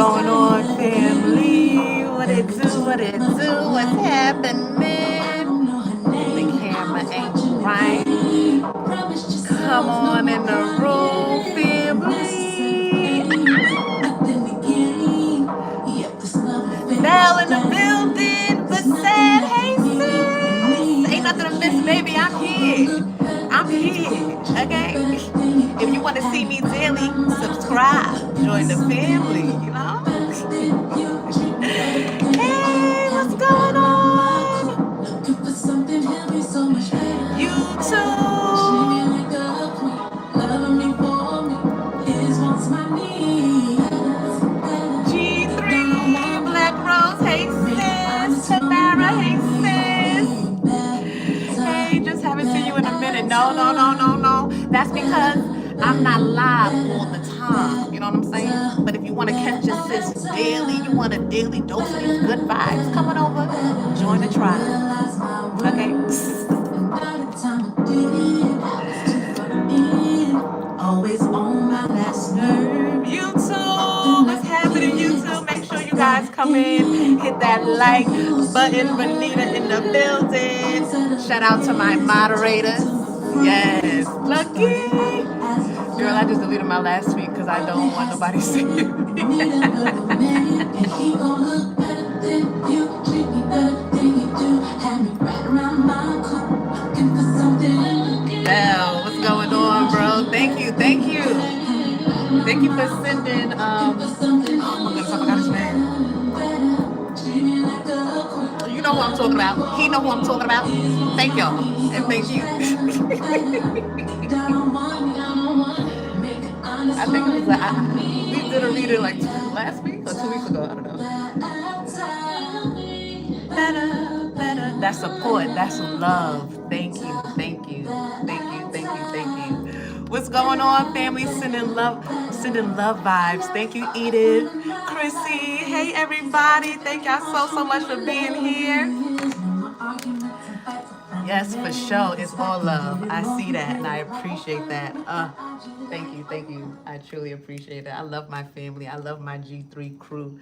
going on, family? What it do? What it do? What's happening? The camera ain't right. Come on in the room, family. Zelle in the building. But said, hey sis, ain't nothing to miss, baby. I'm here. I'm here. Okay. If you want to see me daily, subscribe. Join the family. You know. Hey, what's going on? YouTube. G3, Black Rose, hey sis. Tamara, hey sis. Hey, just haven't seen you in a minute. No. That's because I'm not live all the time. You know what I'm saying? But if you want to catch your sis daily, you want a daily dose of these good vibes, come on over, join the tribe. Okay? Always on my last nerve. YouTube, what's happening, YouTube? Make sure you guys come in, hit that like button. Bonita in the building. Shout out to my moderators. Yes, Lucky. Girl, I just deleted my last tweet because I don't want nobody seeing me. Well, what's going on, bro? Thank you. Thank you for sending, oh my goodness, I forgot his name. You know who I'm talking about. He know who I'm talking about. Thank y'all. And thank you. I think it was we did a reading like last week or 2 weeks ago. I don't know. Better. That's support. That's love. Thank you. What's going on, family? Sending love vibes. Thank you, Edith, Chrissy. Hey, everybody. Thank y'all so much for being here. Yes, for sure. It's all love. I see that and I appreciate that. Thank you. I truly appreciate it. I love my family. I love my G3 crew.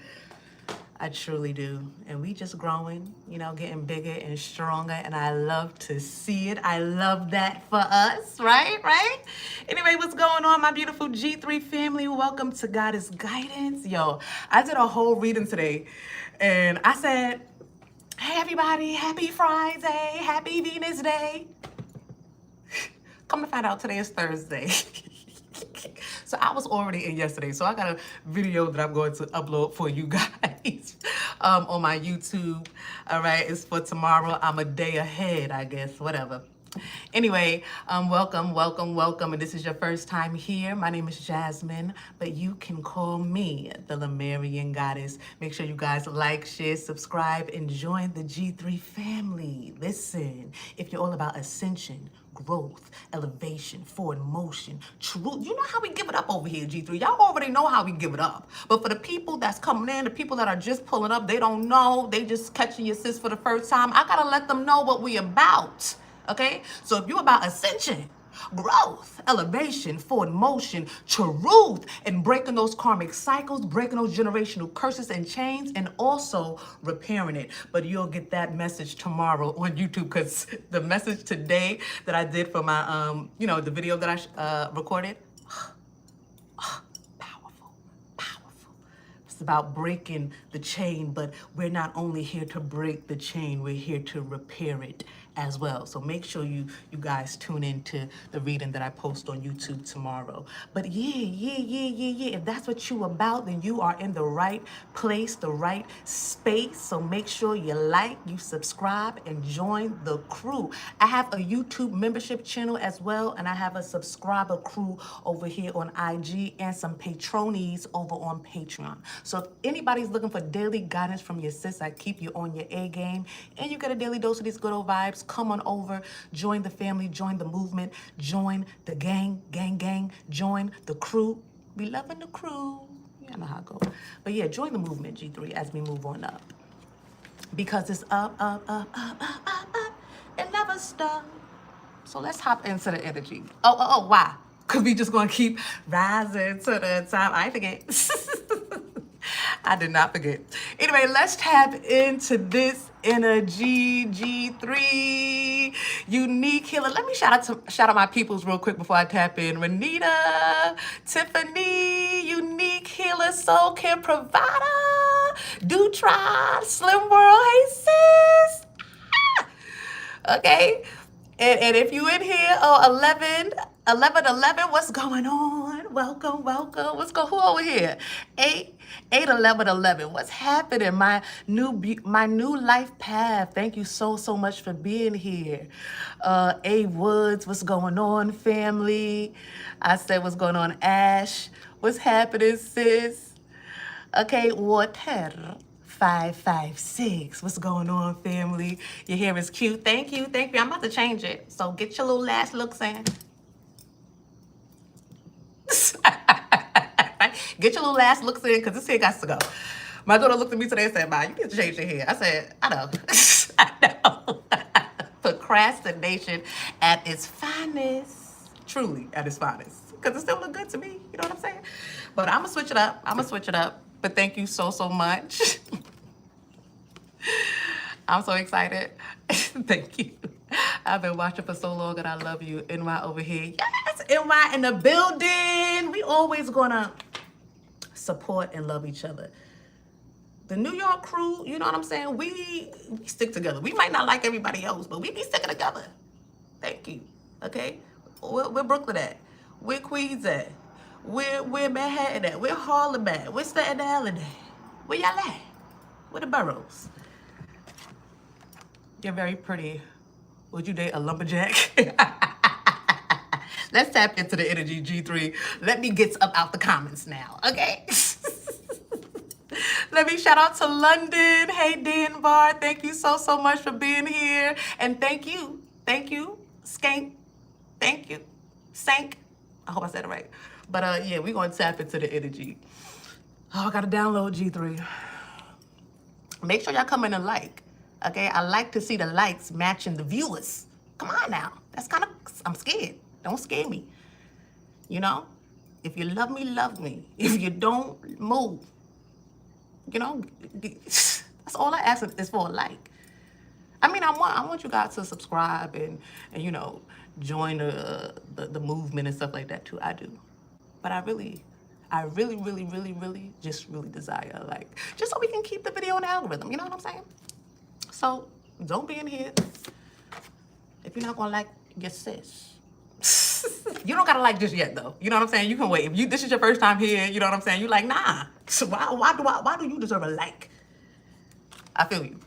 I truly do. And we just growing, getting bigger and stronger. And I love to see it. I love that for us, right? Anyway, what's going on, my beautiful G3 family? Welcome to Goddess Guidance. Yo, I did a whole reading today. And I said, hey, everybody, happy Friday. Happy Venus Day. Come to find out, today is Thursday. So I was already in yesterday. So I got a video that I'm going to upload for you guys on my YouTube. All right, it's for tomorrow. I'm a day ahead, I guess, whatever. Anyway, welcome. And this is your first time here. My name is Jasmine, but you can call me the Lemurian Goddess. Make sure you guys like, share, subscribe, and join the G3 family. Listen, if you're all about ascension, growth, elevation, forward motion, truth. You know how we give it up over here, G3. Y'all already know how we give it up. But for the people that's coming in, the people that are just pulling up, they don't know. They just catching your sis for the first time. I gotta let them know what we about. Okay? So if you're about ascension, growth, elevation, forward motion, truth, and breaking those karmic cycles, breaking those generational curses and chains, and also repairing it. But you'll get that message tomorrow on YouTube, because the message today that I did for my, the video that I recorded, powerful. It's about breaking the chain, but we're not only here to break the chain, we're here to repair it as well. So make sure you guys tune into the reading that I post on YouTube tomorrow. But yeah. If that's what you about, then you are in the right place, the right space. So make sure you like, you subscribe, and join the crew. I have a YouTube membership channel as well, and I have a subscriber crew over here on IG and some patronies over on Patreon. So if anybody's looking for daily guidance from your sis, I keep you on your A game, and you get a daily dose of these good old vibes. Come on over, join the family, join the movement, join the gang, join the crew. We loving the crew. You know how it goes. But yeah, join the movement, G3, as we move on up. Because it's up. It never stops. So let's hop into the energy. Oh, why? Because we just going to keep rising to the top. I ain't forget. I did not forget. Anyway, let's tap into this energy. G3 unique healer. Let me shout out my peoples real quick before I tap in. Renita, Tiffany, unique healer, soul care provider, Dutron, Slim World. Hey sis. Okay. And if you in here, 11, what's going on? Welcome. What's going who over here? 8, 11. What's happening? My new life path. Thank you so much for being here. A Woods, what's going on, family? I said, what's going on, Ash? What's happening, sis? Okay, water. 556. What's going on, family? Your hair is cute. Thank you. I'm about to change it. So get your little last looks in. Get your little last looks in, because this hair got to go. My daughter looked at me today and said, Ma, you need to change your hair. I said, I know. I know. Procrastination at its finest. Truly at its finest. Because it still look good to me. You know what I'm saying? But I'm going to switch it up. But thank you so much. I'm so excited. Thank you. I've been watching for so long and I love you. NY over here. Yes, NY in the building. We always gonna support and love each other. The New York crew, you know what I'm saying? We stick together. We might not like everybody else, but we be sticking together. Thank you. Okay? Where Brooklyn at? Where Queens at? Where Manhattan at? Where Harlem at? Where Staten Island at? Where y'all at? Where the boroughs? You're very pretty. Would you date a lumberjack? Let's tap into the energy, G3. Let me get up out the comments now, okay? Let me shout out to London. Hey, Dan Bar. Thank you so much for being here. And thank you, Skank. Thank you, Sank. I hope I said it right. But yeah, we're going to tap into the energy. Oh, I got to download G3. Make sure y'all come in and like. Okay, I like to see the likes matching the viewers. Come on now. That's kind of, I'm scared. Don't scare me. You know, if you love me, love me. If you don't, move. You know, that's all I ask is for a like. I mean, I want you guys to subscribe and you know, join the movement and stuff like that too. I do. But I really just really desire a like. Just so we can keep the video in the algorithm. You know what I'm saying? So, don't be in here if you're not gonna like your sis. You don't gotta like just yet though. You know what I'm saying? You can wait. If this is your first time here, you know what I'm saying? You're like, nah. So why do you deserve a like? I feel you.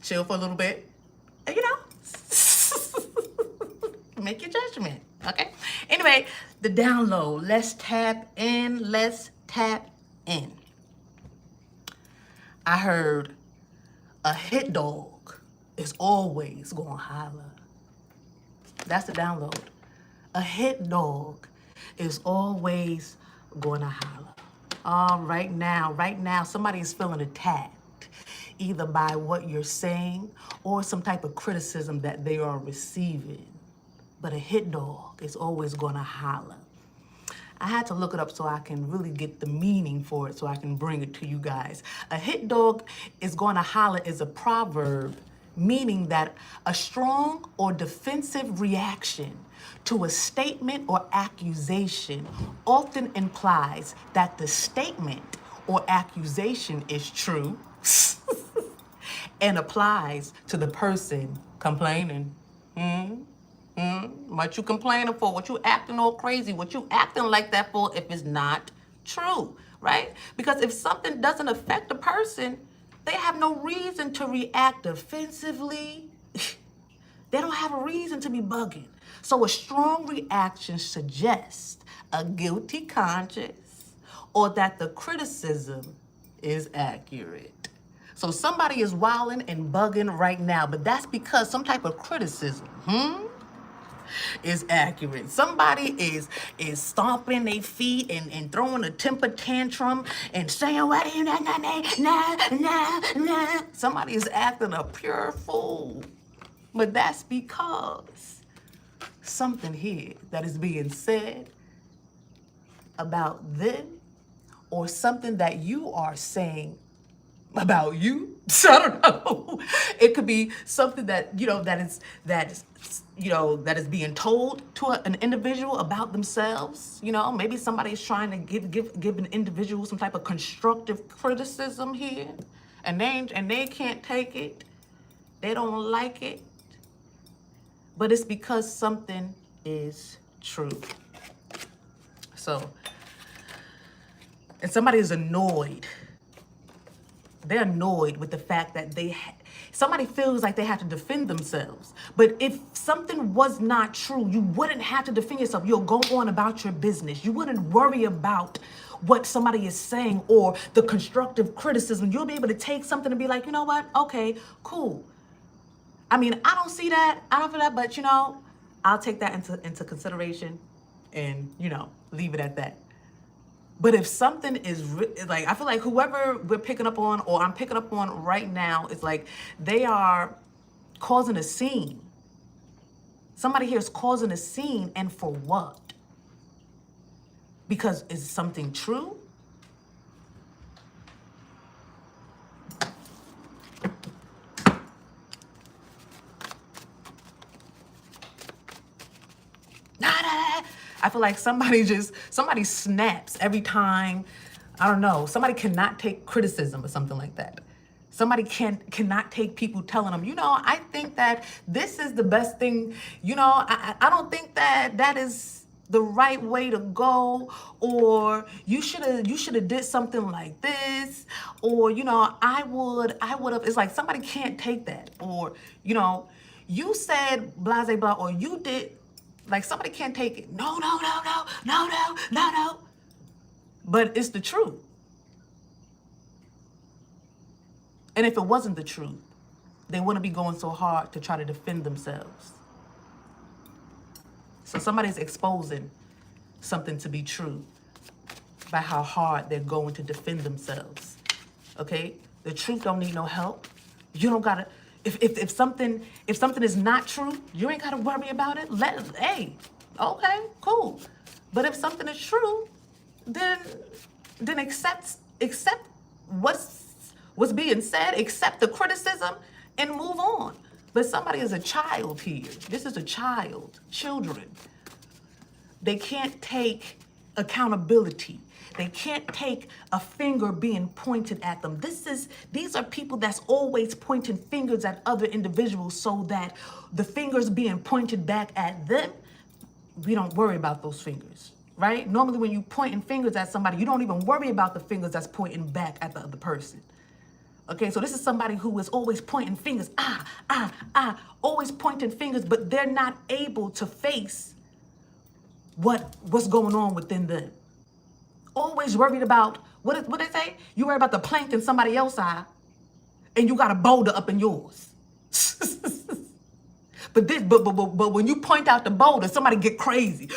Chill for a little bit. And you know, make your judgment. Okay? Anyway, the download. Let's tap in. I heard a hit dog is always gonna holler. That's the download. A hit dog is always gonna holler. Right now, somebody is feeling attacked, either by what you're saying or some type of criticism that they are receiving. But a hit dog is always gonna holler. I had to look it up so I can really get the meaning for it so I can bring it to you guys. A hit dog is gonna holler is a proverb meaning that a strong or defensive reaction to a statement or accusation often implies that the statement or accusation is true and applies to the person complaining. What you complaining for? What you acting all crazy? What you acting like that for if it's not true, right? Because if something doesn't affect the person, they have no reason to react defensively. They don't have a reason to be bugging. So a strong reaction suggests a guilty conscience or that the criticism is accurate. So somebody is wilding and bugging right now, but that's because some type of criticism, is accurate. Somebody is stomping their feet and throwing a temper tantrum and saying, what do you nah. Somebody is acting a pure fool. But that's because something here that is being said about them or something that you are saying about you. So I don't know. It could be something that, that is being told to an individual about themselves. Maybe somebody is trying to give an individual some type of constructive criticism here, and they can't take it. They don't like it. But it's because something is true. So, and somebody is annoyed. They're annoyed with the fact that somebody feels like they have to defend themselves. But if something was not true, you wouldn't have to defend yourself. You'll go on about your business. You wouldn't worry about what somebody is saying or the constructive criticism. You'll be able to take something and be like, you know what? Okay, cool. I mean, I don't see that. I don't feel that, but I'll take that into consideration and, leave it at that. But if something is like, I feel like whoever we're picking up on, or I'm picking up on right now, is like they are causing a scene. Somebody here is causing a scene, and for what? Because is something true? I feel like somebody snaps every time, I don't know, somebody cannot take criticism or something like that. Somebody cannot take people telling them, I think that this is the best thing, I don't think that is the right way to go, or you should have did something like this, or I would have. It's like somebody can't take that, or you said blah blah blah, or you did. Like somebody can't take it. No. But it's the truth. And if it wasn't the truth, they wouldn't be going so hard to try to defend themselves. So somebody's exposing something to be true by how hard they're going to defend themselves. Okay? The truth don't need no help. You don't gotta. If something is not true, you ain't gotta worry about it. Hey, okay, cool. But if something is true, then accept what's being said, accept the criticism, and move on. But somebody is a child here. This is a child, children. They can't take accountability. They can't take a finger being pointed at them. These are people that's always pointing fingers at other individuals, so that the fingers being pointed back at them, we don't worry about those fingers, right? Normally when you pointing fingers at somebody, you don't even worry about the fingers that's pointing back at the other person. Okay, so this is somebody who is always pointing fingers, always pointing fingers, but they're not able to face what's going on within them. Always worried about, what they say? You worry about the plank in somebody else's eye, and you got a boulder up in yours. But when you point out the boulder, somebody get crazy.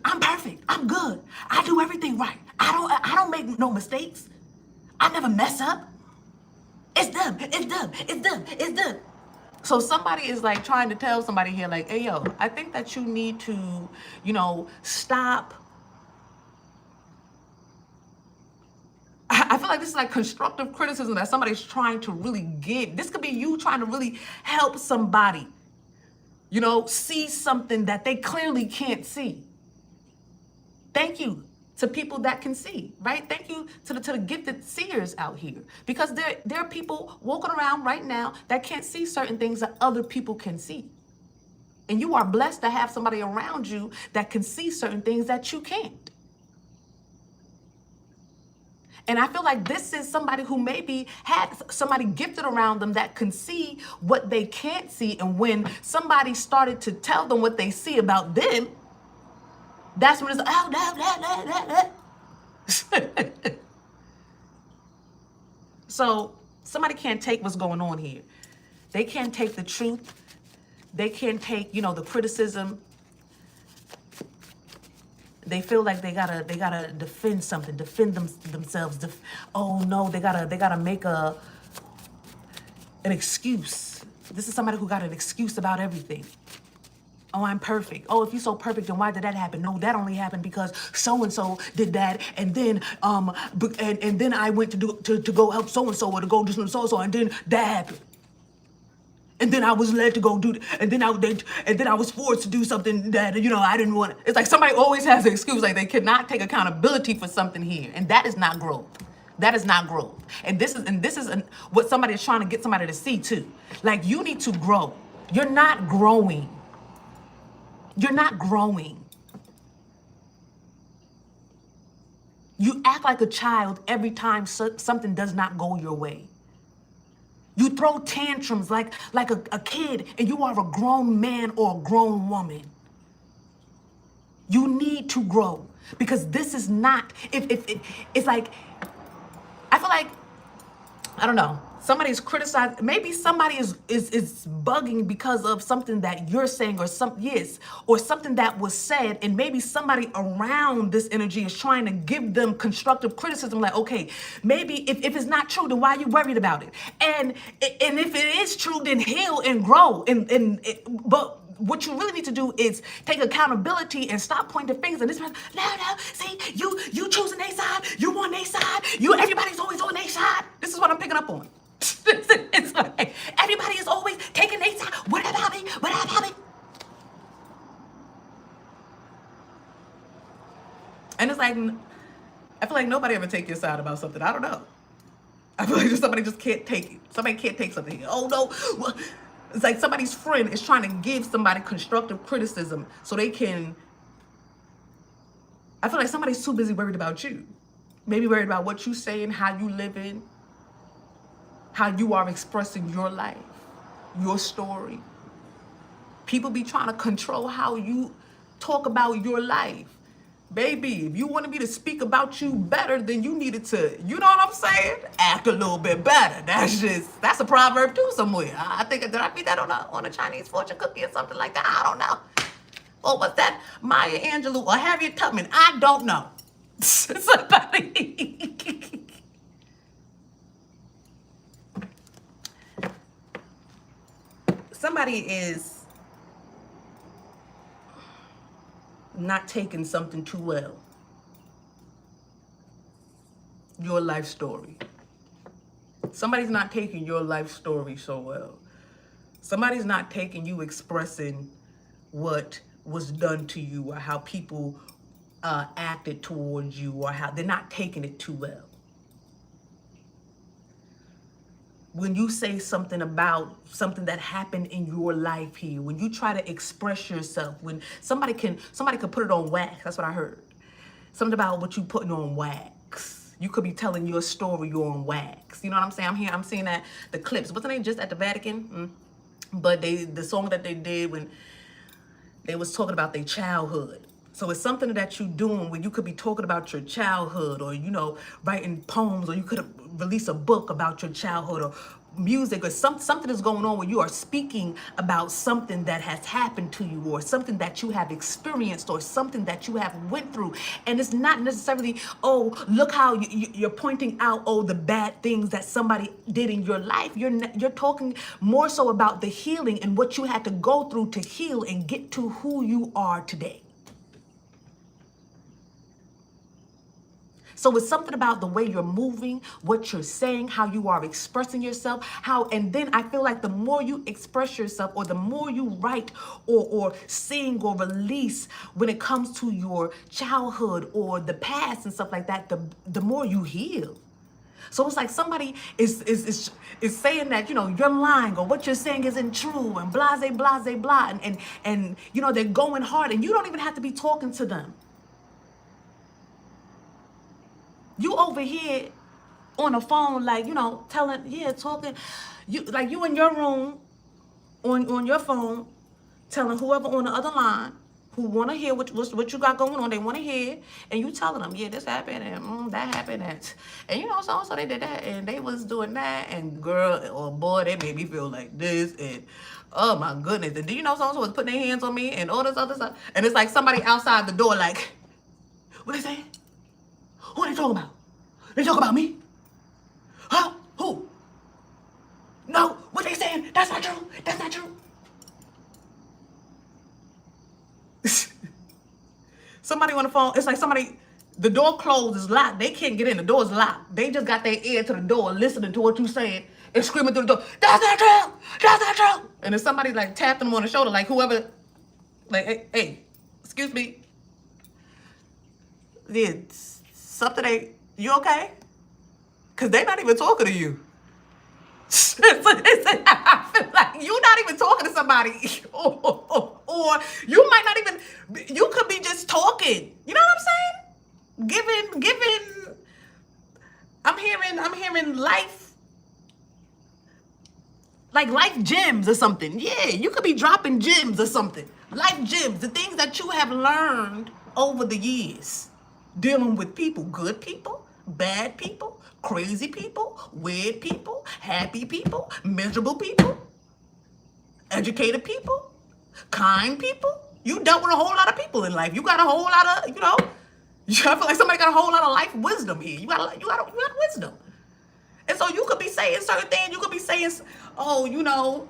I'm perfect. I'm good. I do everything right. I don't make no mistakes. I never mess up. It's them. So somebody is like trying to tell somebody here, like, hey, yo, I think that you need to, stop. I feel like this is like constructive criticism that somebody's trying to really give. This could be you trying to really help somebody, see something that they clearly can't see. Thank you to people that can see, right? Thank you to the gifted seers out here, because there are people walking around right now that can't see certain things that other people can see. And you are blessed to have somebody around you that can see certain things that you can't. And I feel like this is somebody who maybe had somebody gifted around them that can see what they can't see. And when somebody started to tell them what they see about them, that's when it's, So somebody can't take what's going on here. They can't take the truth. They can't take, the criticism. They feel like they gotta defend something, defend themselves. Oh no, they gotta make an excuse. This is somebody who got an excuse about everything. Oh, I'm perfect. Oh, if you're so perfect, then why did that happen? No, that only happened because so-and-so did that. And then and then I went to go help so-and-so or to go do something so-and-so, and then that happened. And then I was led to go do, and then I was forced to do something that, I didn't want. It's like somebody always has an excuse, like they cannot take accountability for something here, and that is not growth. That is not growth. And this is what somebody is trying to get somebody to see too. Like, you need to grow. You're not growing. You're not growing. You act like a child every time something does not go your way. You throw tantrums like a kid, and you are a grown man or a grown woman. You need to grow, because this is not, it's like, I feel like, I don't know, somebody's criticized, maybe somebody is bugging because of something that you're saying, or something that was said, and maybe somebody around this energy is trying to give them constructive criticism, like, okay, maybe if it's not true, then why are you worried about it? And if it is true, then heal and grow, but what you really need to do is take accountability and stop pointing fingers. And this person, no, see, you choosing their side, you on their side, everybody's always on their side. This is what I'm picking up on. It's like, everybody is always taking their side. What about me? What about me? And it's like, I feel like nobody ever take your side about something. I don't know. I feel like somebody just can't take it. Somebody can't take something. Oh, no. It's like somebody's friend is trying to give somebody constructive criticism so they can. I feel like somebody's too busy worried about you. Maybe worried about what you saying, how you living, how you are expressing your life, your story. People be trying to control how you talk about your life. Baby, if you wanted me to speak about you better, then you needed to, you know what I'm saying? Act a little bit better. That's a proverb too somewhere. I think, did I read that on a Chinese fortune cookie or something like that? I don't know. Or was that Maya Angelou or Harriet Tubman? I don't know. Somebody is not taking something too well. Your life story. Somebody's not taking your life story so well. Somebody's not taking you expressing what was done to you, or how people acted towards you, or how they're not taking it too well. When you say something about something that happened in your life here, when you try to express yourself, when somebody can put it on wax, that's what I heard. Something about what you putting on wax. You could be telling your story, you're on wax. You know what I'm saying? I'm seeing that, the clips. Wasn't they just at the Vatican? But the song that they did when they was talking about their childhood. So it's something that you doing when you could be talking about your childhood, or, writing poems, or you could release a book about your childhood, or music, or something is going on where you are speaking about something that has happened to you, or something that you have experienced, or something that you have went through. And it's not necessarily, oh, look how you're pointing out, oh, the bad things that somebody did in your life. You're talking more so about the healing and what you had to go through to heal and get to who you are today. So it's something about the way you're moving, what you're saying, how you are expressing yourself, and then I feel like the more you express yourself, or the more you write or sing or release when it comes to your childhood or the past and stuff like that, the more you heal. So it's like somebody is saying that, you're lying, or what you're saying isn't true, and blase, blase, blah, and they're going hard, and you don't even have to be talking to them. You over here on a phone, like, talking, you in your room on your phone, telling whoever on the other line who want to hear what you got going on, they want to hear, and you telling them, yeah, this happened, and that happened, and so they did that, and they was doing that, and girl or boy, they made me feel like this, and oh my goodness, and do you know so-and-so was putting their hands on me, and all this other stuff, and it's like somebody outside the door, like, what they saying? Who are they talking about? They talk about me? Huh? Who? No, what they saying? That's not true. That's not true. on the phone. It's like somebody, the door closed, is locked. They can't get in. The door is locked. They just got their ear to the door, listening to what you saying, and screaming through the door, that's not true, that's not true. And then somebody like tapped them on the shoulder, like whoever, like, hey, excuse me. Yeah, something you okay? Because they're not even talking to you. I feel like you're not even talking to somebody. Or you might not even, you could be just talking. You know what I'm saying? Giving, I'm hearing life, like life gems or something. Yeah, you could be dropping gems or something. Life gems, the things that you have learned over the years. Dealing with people, good people, bad people, crazy people, weird people, happy people, miserable people, educated people, kind people. You dealt with a whole lot of people in life. You got a whole lot of, you know, I feel like somebody got a whole lot of life wisdom here. You got wisdom. And so you could be saying certain things. You could be saying, oh, you know,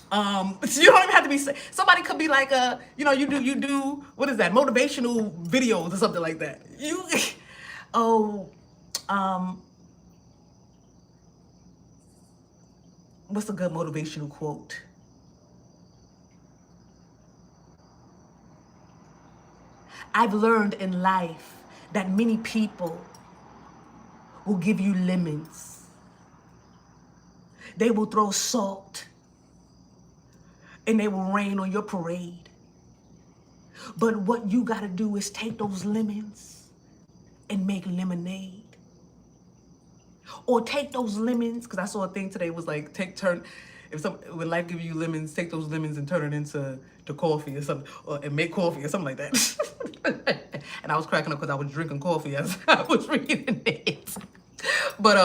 so you don't even have to be, somebody could be like, you know, you do, what is that? Motivational videos or something like that. What's a good motivational quote? I've learned in life that many people will give you lemons. They will throw salt and they will rain on your parade. But what you gotta do is take those lemons and make lemonade. Or take those lemons, because I saw a thing today was like, when life gives you lemons, take those lemons and turn it into coffee or something, and make coffee or something like that. And I was cracking up because I was drinking coffee as I was reading it. But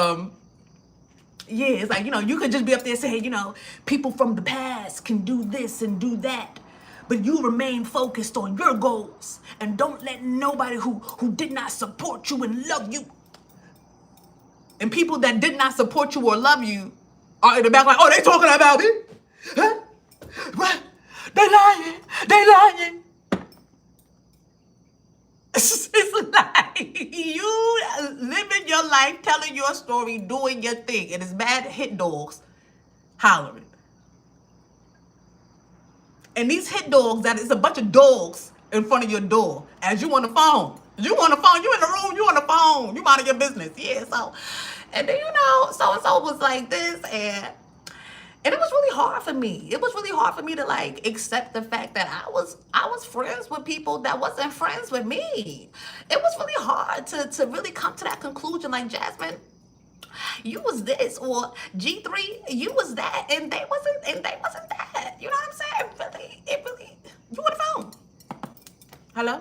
yeah, it's like, you know, you could just be up there saying, you know, people from the past can do this and do that, but you remain focused on your goals and don't let nobody who did not support you and love you, and people that did not support you or love you are in the back like, oh, they talking about me? Huh? What? They lying. It's like you living your life, telling your story, doing your thing, and it's bad hit dogs hollering. And these hit dogs, that is a bunch of dogs in front of your door as you on the phone. You on the phone, you in the room, you on the phone, you minding your business. Yeah, so, and then, you know, so-and-so was like this, and it was really hard for me. It was really hard for me to like accept the fact that I was friends with people that wasn't friends with me. It was really hard to really come to that conclusion, like, Jasmine, you was this, or G3, you was that, and they wasn't that. You know what I'm saying? It really, you on the phone. Hello?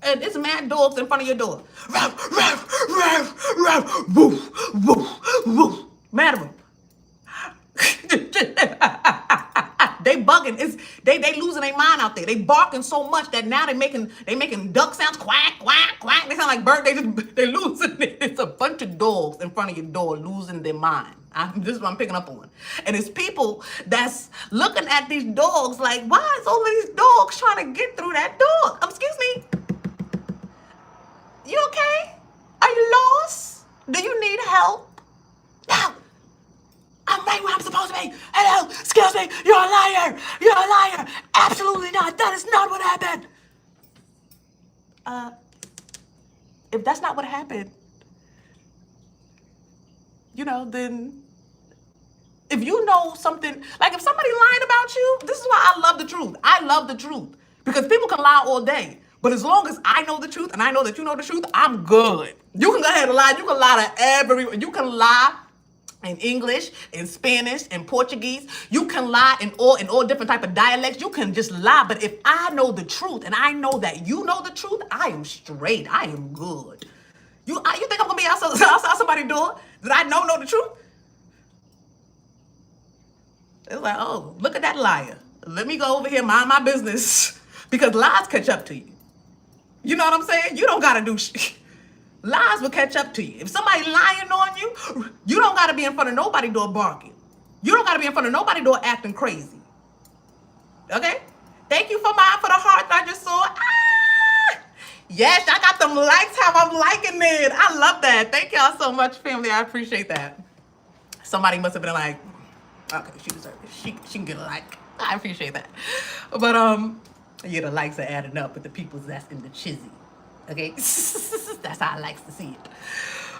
And it's mad dogs in front of your door. Ruff, ruff, ruff, ruff, woof, woof, woof. Mad of them. They bugging. They losing their mind out there. They barking so much that now they making duck sounds, quack, quack, quack. They sound like birds. They losing it. It's a bunch of dogs in front of your door losing their mind. This is what I'm picking up on. And it's people that's looking at these dogs like, why is all of these dogs trying to get through that door? Excuse me. You okay? Are you lost? Do you need help? No. I'm right where I'm supposed to be. Hello, excuse me, you're a liar. You're a liar. Absolutely not. That is not what happened. If that's not what happened, you know, then if you know something, like if somebody lying about you, this is why I love the truth. I love the truth because people can lie all day. But as long as I know the truth and I know that you know the truth, I'm good. You can go ahead and lie. You can lie to everyone. You can lie in English, in Spanish, in Portuguese. You can lie in all different type of dialects. You can just lie. But if I know the truth and I know that you know the truth, I am straight. I am good. You think I'm gonna be outside somebody's door that I know the truth? It's like, oh, look at that liar. Let me go over here, mind my business, because lies catch up to you. You know what I'm saying? You don't gotta do shit. Lies will catch up to you. If somebody lying on you, you don't gotta be in front of nobody's door barking. You don't gotta be in front of nobody's door acting crazy. Okay? Thank you for the heart that I just saw. Ah! Yes, I got them likes how I'm liking it. I love that. Thank y'all so much, family. I appreciate that. Somebody must have been like, okay, she deserves it. She can get a like. I appreciate that. But yeah, the likes are adding up, but the people's asking the chizzy. Okay? That's how I like to see it.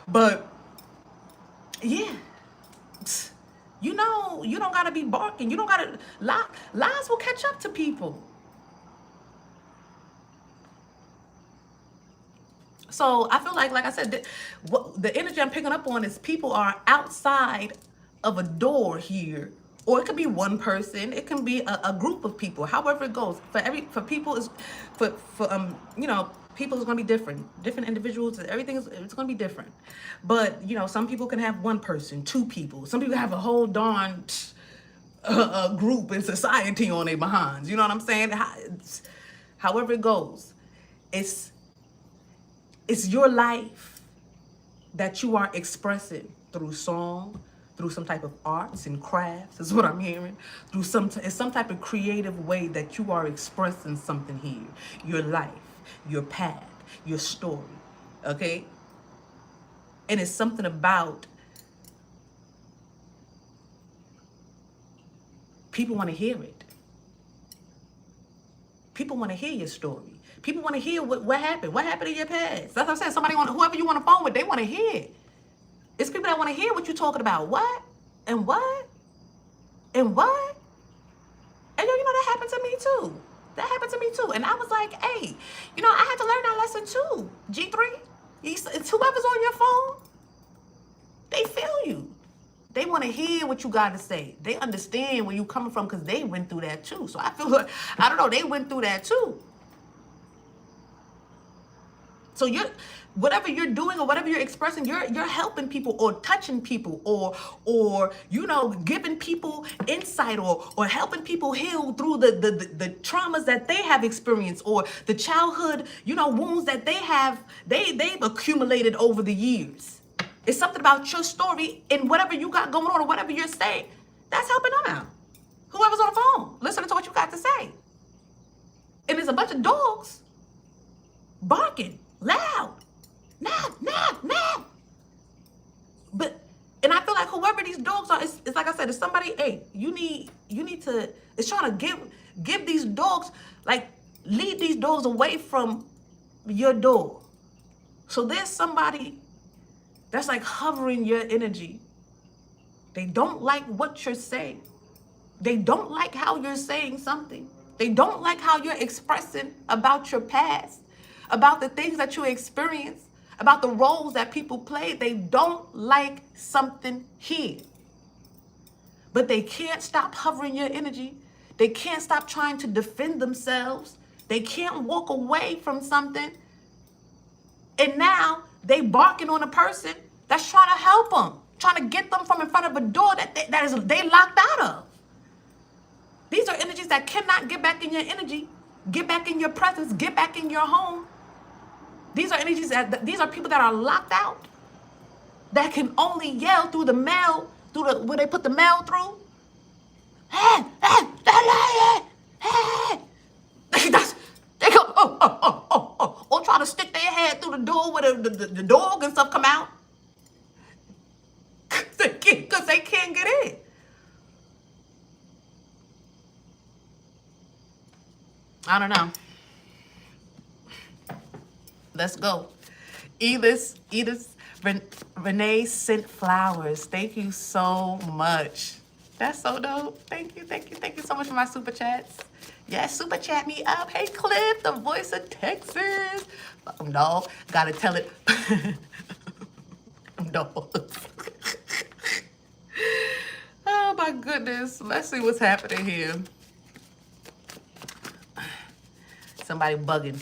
But yeah. You know, you don't gotta be barking. You don't gotta lies will catch up to people. So I feel like I said, what the energy I'm picking up on is people are outside of a door here, or it could be one person, it can be a group of people. However it goes, for people is for you know, people is gonna be different individuals. Everything is it's gonna be different. But you know, some people can have one person, two people. Some people have a whole darn group in society on their behinds. You know what I'm saying? However it goes, it's your life that you are expressing through song, through some type of arts and crafts, is what I'm hearing. Through some type of creative way that you are expressing something here. Your life, your path, your story, okay? And it's something about people want to hear it. People want to hear your story. People want to hear what happened. What happened in your past? That's what I'm saying. Whoever you want to phone with, they want to hear it. It's people that want to hear what you're talking about. What? And what? And what? And you know, that happened to me too. That happened to me too. And I was like, hey, you know, I had to learn that lesson too. G3, it's whoever's on your phone, they feel you. They want to hear what you got to say. They understand where you're coming from because they went through that too. So I feel like, I don't know, they went through that too. So whatever you're doing or whatever you're expressing, you're helping people or touching people or you know, giving people insight or helping people heal through the traumas that they have experienced or the childhood, you know, wounds that they've accumulated over the years. It's something about your story and whatever you got going on or whatever you're saying, that's helping them out. Whoever's on the phone, listening to what you got to say. And there's a bunch of dogs barking loud. Nah. And I feel like whoever these dogs are, it's like I said, it's somebody, hey, you need to, it's trying to give these dogs, like, lead these dogs away from your door. So there's somebody that's like hovering your energy. They don't like what you're saying. They don't like how you're saying something. They don't like how you're expressing about your past, about the things that you experienced, about the roles that people play. They don't like something here. But they can't stop hovering your energy. They can't stop trying to defend themselves. They can't walk away from something. And now they barking on a person that's trying to help them, trying to get them from in front of a door that they locked out of. These are energies that cannot get back in your energy, get back in your presence, get back in your home. These are energies these are people that are locked out, that can only yell through the mail, where they put the mail through. Hey, they go, or try to stick their head through the door where the dog and stuff come out. Because they can't get in. I don't know. Let's go. Edith, Renee sent flowers. Thank you so much. That's so dope. Thank you so much for my super chats. Yes, super chat me up. Hey, Cliff, the voice of Texas. No, gotta tell it. No. Oh my goodness. Let's see what's happening here. Somebody bugging.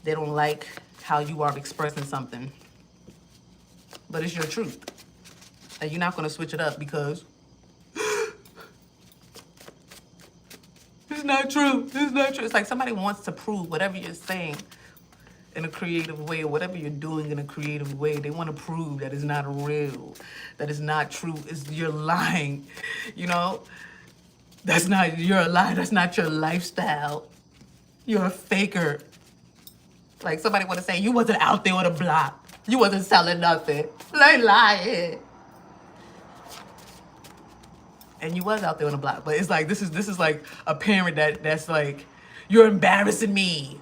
They don't like how you are expressing something. But it's your truth. And you're not going to switch it up because it's not true. It's not true. It's like somebody wants to prove whatever you're saying in a creative way, or whatever you're doing in a creative way. They want to prove that it's not real, that it's not true. You're lying, you know? You're a lie. That's not your lifestyle. You're a faker. Like somebody want to say, you wasn't out there on the block. You wasn't selling nothing. Like lying. And you was out there on the block. But it's like, this is like a parent that's like, you're embarrassing me.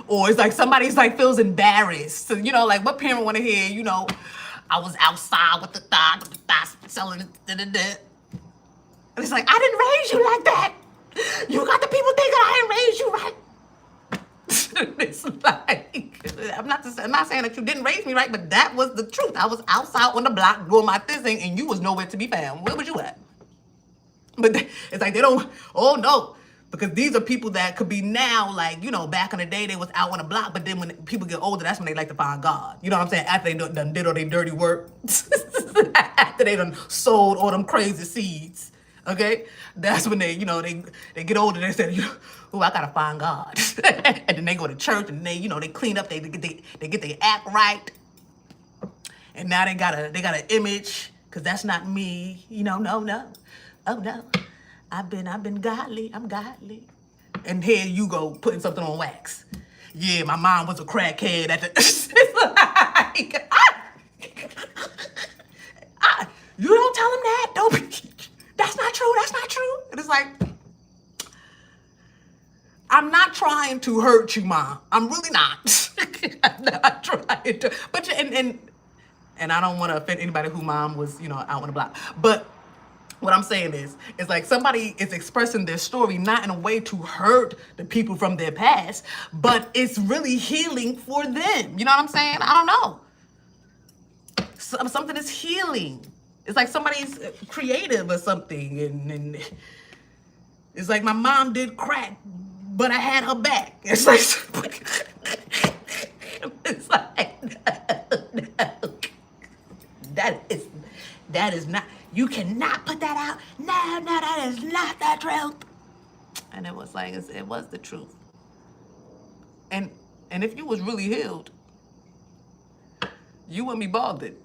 Or it's like somebody's like feels embarrassed. So, you know, like what parent want to hear, you know, I was outside with the thigh selling it. And it's like, I didn't raise you like that. You got the people thinking I didn't raise you right. It's like, I'm not saying that you didn't raise me right, but that was the truth. I was outside on the block doing my thing, and you was nowhere to be found. Where was you at? But it's like they don't, oh no. Because these are people that could be now, like, you know, back in the day, they was out on the block, but then when people get older, that's when they like to find God. You know what I'm saying? After they done did all their dirty work. After they done sold all them crazy seeds. Okay? That's when they, you know, they get older, they say, oh, I gotta find God. And then they go to church and they, you know, they clean up, they get their act right. And now they got an image, because that's not me. You know, no. Oh no. I've been godly. I'm godly. And here you go putting something on wax. Yeah, my mom was a crackhead at the. It's like, you don't tell him that. That's not true. That's not true. And it's like, I'm not trying to hurt you, Mom. I'm really not. I'm not trying to. But and I don't want to offend anybody who mom was, you know, out on the block. But what I'm saying is like somebody is expressing their story not in a way to hurt the people from their past, but it's really healing for them. You know what I'm saying? I don't know. Something is healing. It's like somebody's creative or something. And it's like my mom did crack, but I had her back. It's like, it's like, no. That is not. You cannot put that out. No, that is not the truth. And it was like, it was the truth. And if you was really healed, you wouldn't be bothered.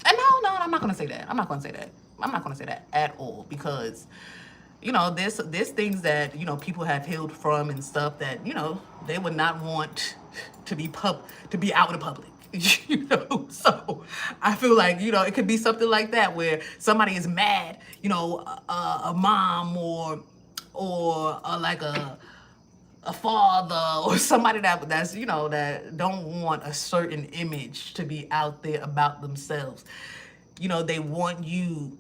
And no, I'm not gonna say that. I'm not gonna say that at all, because, you know, there's things that, you know, people have healed from and stuff that, you know, they would not want to be out in the public. You know, so I feel like, you know, it could be something like that where somebody is mad, you know, a mom or like a father or somebody that's, you know, that don't want a certain image to be out there about themselves. You know, they want you.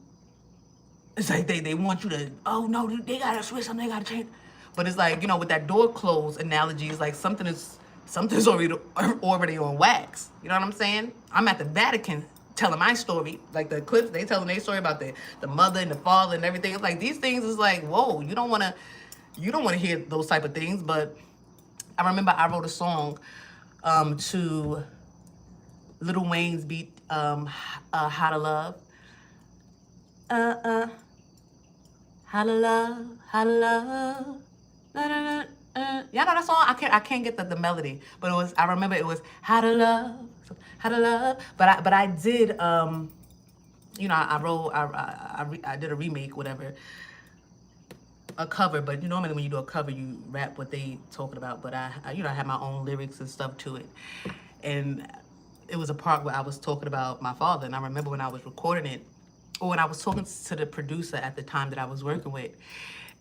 It's like they want you to, oh no, they gotta switch something, they gotta change. But it's like, you know, with that door closed analogy, it's like something's already on wax. You know what I'm saying? I'm at the Vatican telling my story, like the clips, they telling their story about the mother and the father and everything. It's like these things is like, whoa, you don't wanna hear those type of things. But I remember I wrote a song to Lil Wayne's beat, How to Love. How to love, how to love. Na, na, na. Y'all know that song? I can't get the melody, but I remember it was how to love. But I did, you know, I did a remake, whatever, a cover. But normally when you do a cover, you rap what they talking about. But I you know, I had my own lyrics and stuff to it, and it was a part where I was talking about my father. And I remember when I was recording it, or when I was talking to the producer at the time that I was working with,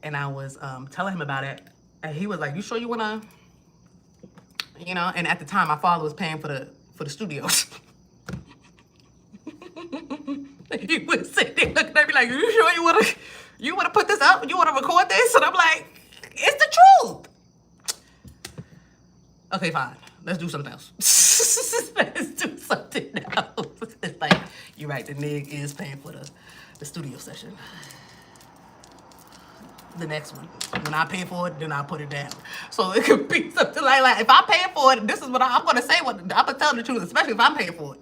and I was telling him about it. And he was like, you sure you wanna, you know? And at the time, my father was paying for the studios. He was sitting there looking at me like, you sure you wanna put this up? You wanna record this? And I'm like, it's the truth. Okay, fine. Let's do something else. Let's do something else. It's like, you're right, the nigga is paying for the studio session. The next one. When I pay for it, then I put it down. So it could be something like if I'm paying for it, this is what I'm gonna say. I'm gonna tell the truth, especially if I'm paying for it.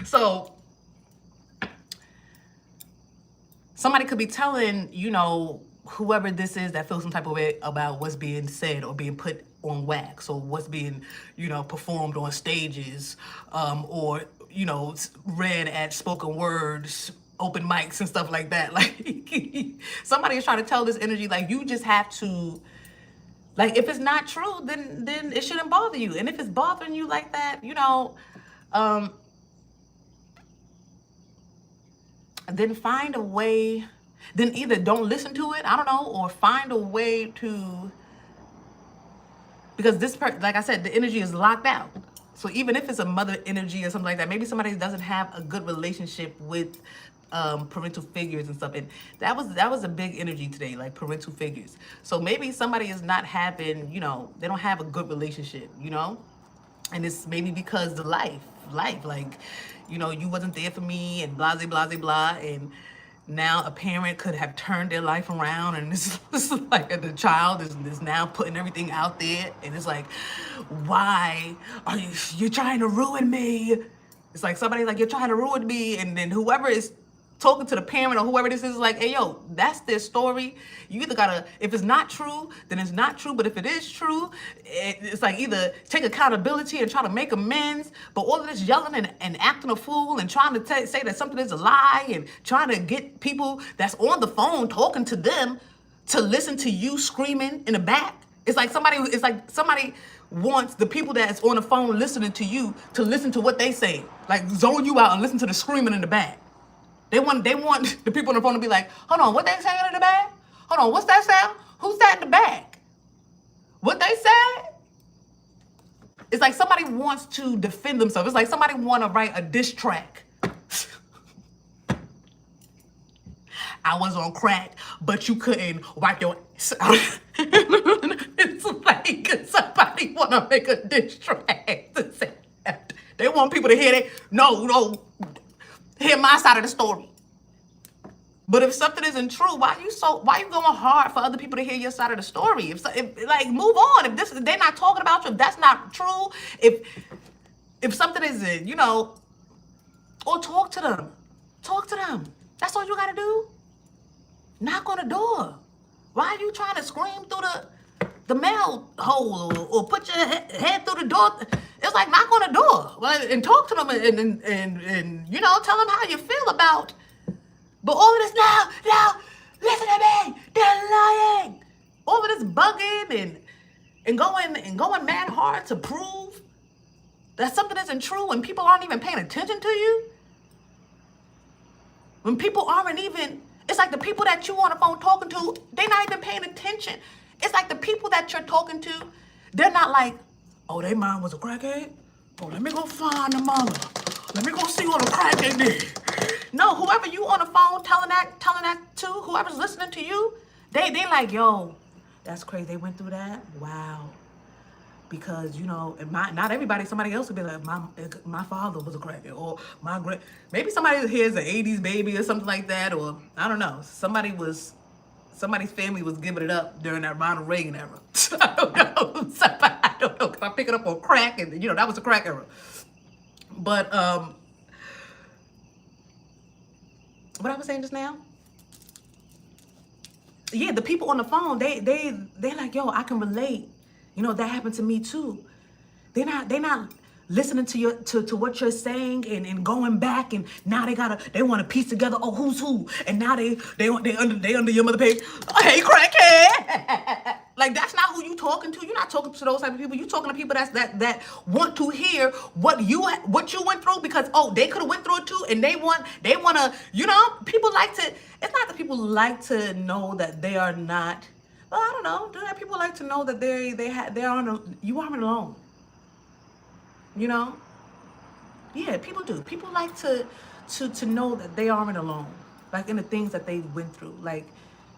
So somebody could be telling, you know, whoever this is that feels some type of way about what's being said or being put on wax, or what's being, you know, performed on stages, or, you know, read at spoken words open mics and stuff like that. Like somebody is trying to tell this energy, like you just have to, like if it's not true, then it shouldn't bother you. And if it's bothering you like that, you know, then find a way, then either don't listen to it, I don't know, or find a way to, because this person, like I said, the energy is locked out. So even if it's a mother energy or something like that, maybe somebody doesn't have a good relationship with parental figures and stuff. And that was a big energy today, like parental figures. So maybe somebody is not having, you know, they don't have a good relationship, you know? And it's maybe because the life, like, you know, you wasn't there for me and blah, blah, blah, blah. And now a parent could have turned their life around, and this is like the child is now putting everything out there, and it's like, why are you're trying to ruin me? It's like somebody like, you're trying to ruin me, and then whoever is talking to the parent or whoever this is like, hey, yo, that's their story. You either gotta, if it's not true, then it's not true. But if it is true, it's like either take accountability and try to make amends. But all of this yelling and acting a fool and trying to say that something is a lie and trying to get people that's on the phone talking to them to listen to you screaming in the back. It's like somebody wants the people that's on the phone listening to you to listen to what they say, like zone you out and listen to the screaming in the back. They want the people on the phone to be like, hold on, what they saying in the back? Hold on, what's that sound? Who's that in the back? What they said? It's like somebody wants to defend themselves. It's like somebody want to write a diss track. I was on crack, but you couldn't wipe your ass out. It's like somebody want to make a diss track to say that. They want people to hear hear my side of the story. But if something isn't true, why you going hard for other people to hear your side of the story? If like, move on. If they're not talking about you, if that's not true, if something isn't, you know, or talk to them. Talk to them. That's all you gotta do. Knock on the door. Why are you trying to scream through the mail hole or put your head through the door? It's like, knock on the door and talk to them and you know, tell them how you feel about. But all of this now, listen to me, they're lying. All of this bugging and going mad hard to prove that something isn't true when people aren't even paying attention to you. When people aren't even, it's like the people that you on the phone talking to, they're not even paying attention. It's like the people that you're talking to, they're not like, oh, their mom was a crackhead? Oh, let me go find the mother. Let me go see what a crack they did. No, whoever you on the phone telling that to, whoever's listening to you, they like, yo, that's crazy. They went through that? Wow. Because, you know, not everybody, somebody else would be like, my father was a crackhead, or maybe somebody here is an 80s baby or something like that, or I don't know. Somebody's family was giving it up during that Ronald Reagan era. I don't know. I don't know. If I pick it up on crack, and you know, that was the crack era. But what I was saying just now? Yeah, the people on the phone, they're like, yo, I can relate. You know, that happened to me too. They're not listening to what you're saying and going back, and now they want to piece together, oh, who's who, and now they under your mother page. Oh, hey, crackhead. Like, that's not who you talking to. You're not talking to those type of people. You're talking to people that want to hear what you went through, because they could have went through it too, and they want to, you know, people like to. It's not that people like to know that they are not. Well, I don't know. Do that people like to know that you aren't alone? You know? Yeah, people do. People like to know that they aren't alone. Like, in the things that they went through. Like,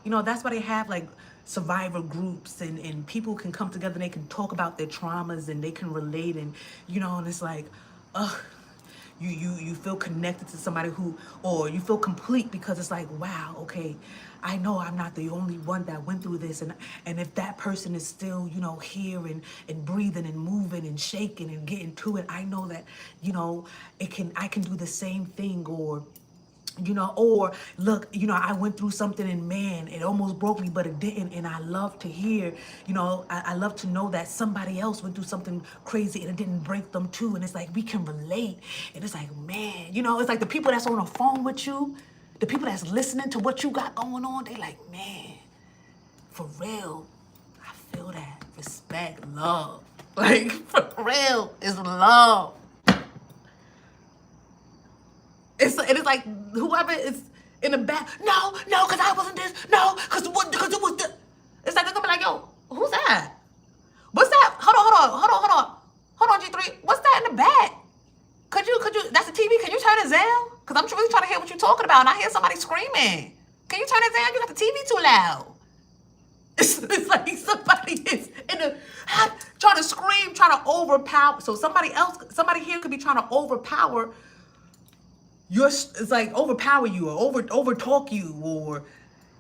you know, that's why they have like survivor groups, and people can come together and they can talk about their traumas and they can relate, and you know, and it's like, you feel connected to somebody or you feel complete, because it's like, wow, okay, I know I'm not the only one that went through this, and if that person is still, you know, here and breathing and moving and shaking and getting to it, I know that, you know, I can do the same thing, or you know, or look, you know, I went through something and man, it almost broke me, but it didn't. And I love to hear, you know, I love to know that somebody else went through something crazy and it didn't break them too. And it's like, we can relate. And it's like, man, you know, it's like the people that's on the phone with you, The people that's listening to what you got going on, they like, man, for real, I feel that. Respect, love. Like, for real, it's love. It's like whoever is in the back, no, because I wasn't this, no, because it was this. It's like they're gonna be like, yo, who's that? What's that? Hold on, G3. What's that in the back? Could you, that's the TV. Can you turn it Zelle? Because I'm really trying to hear what you're talking about. And I hear somebody screaming. Can you turn it Zelle? You got the TV too loud. It's like somebody is in the, trying to scream, trying to overpower. So somebody here could be trying to overpower your, it's like overpower you or over talk you, or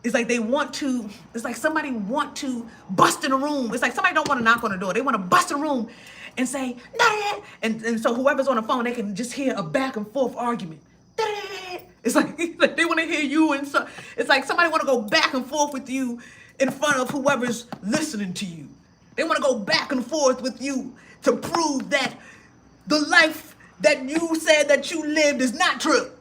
it's like they want to, it's like somebody want to bust in a room. It's like somebody don't want to knock on the door. They want to bust in a room and say, nah, and so whoever's on the phone, they can just hear a back and forth argument. It's like they want to hear you, and so it's like somebody want to go back and forth with you in front of whoever's listening to you. They want to go back and forth with you to prove that the life that you said that you lived is not true.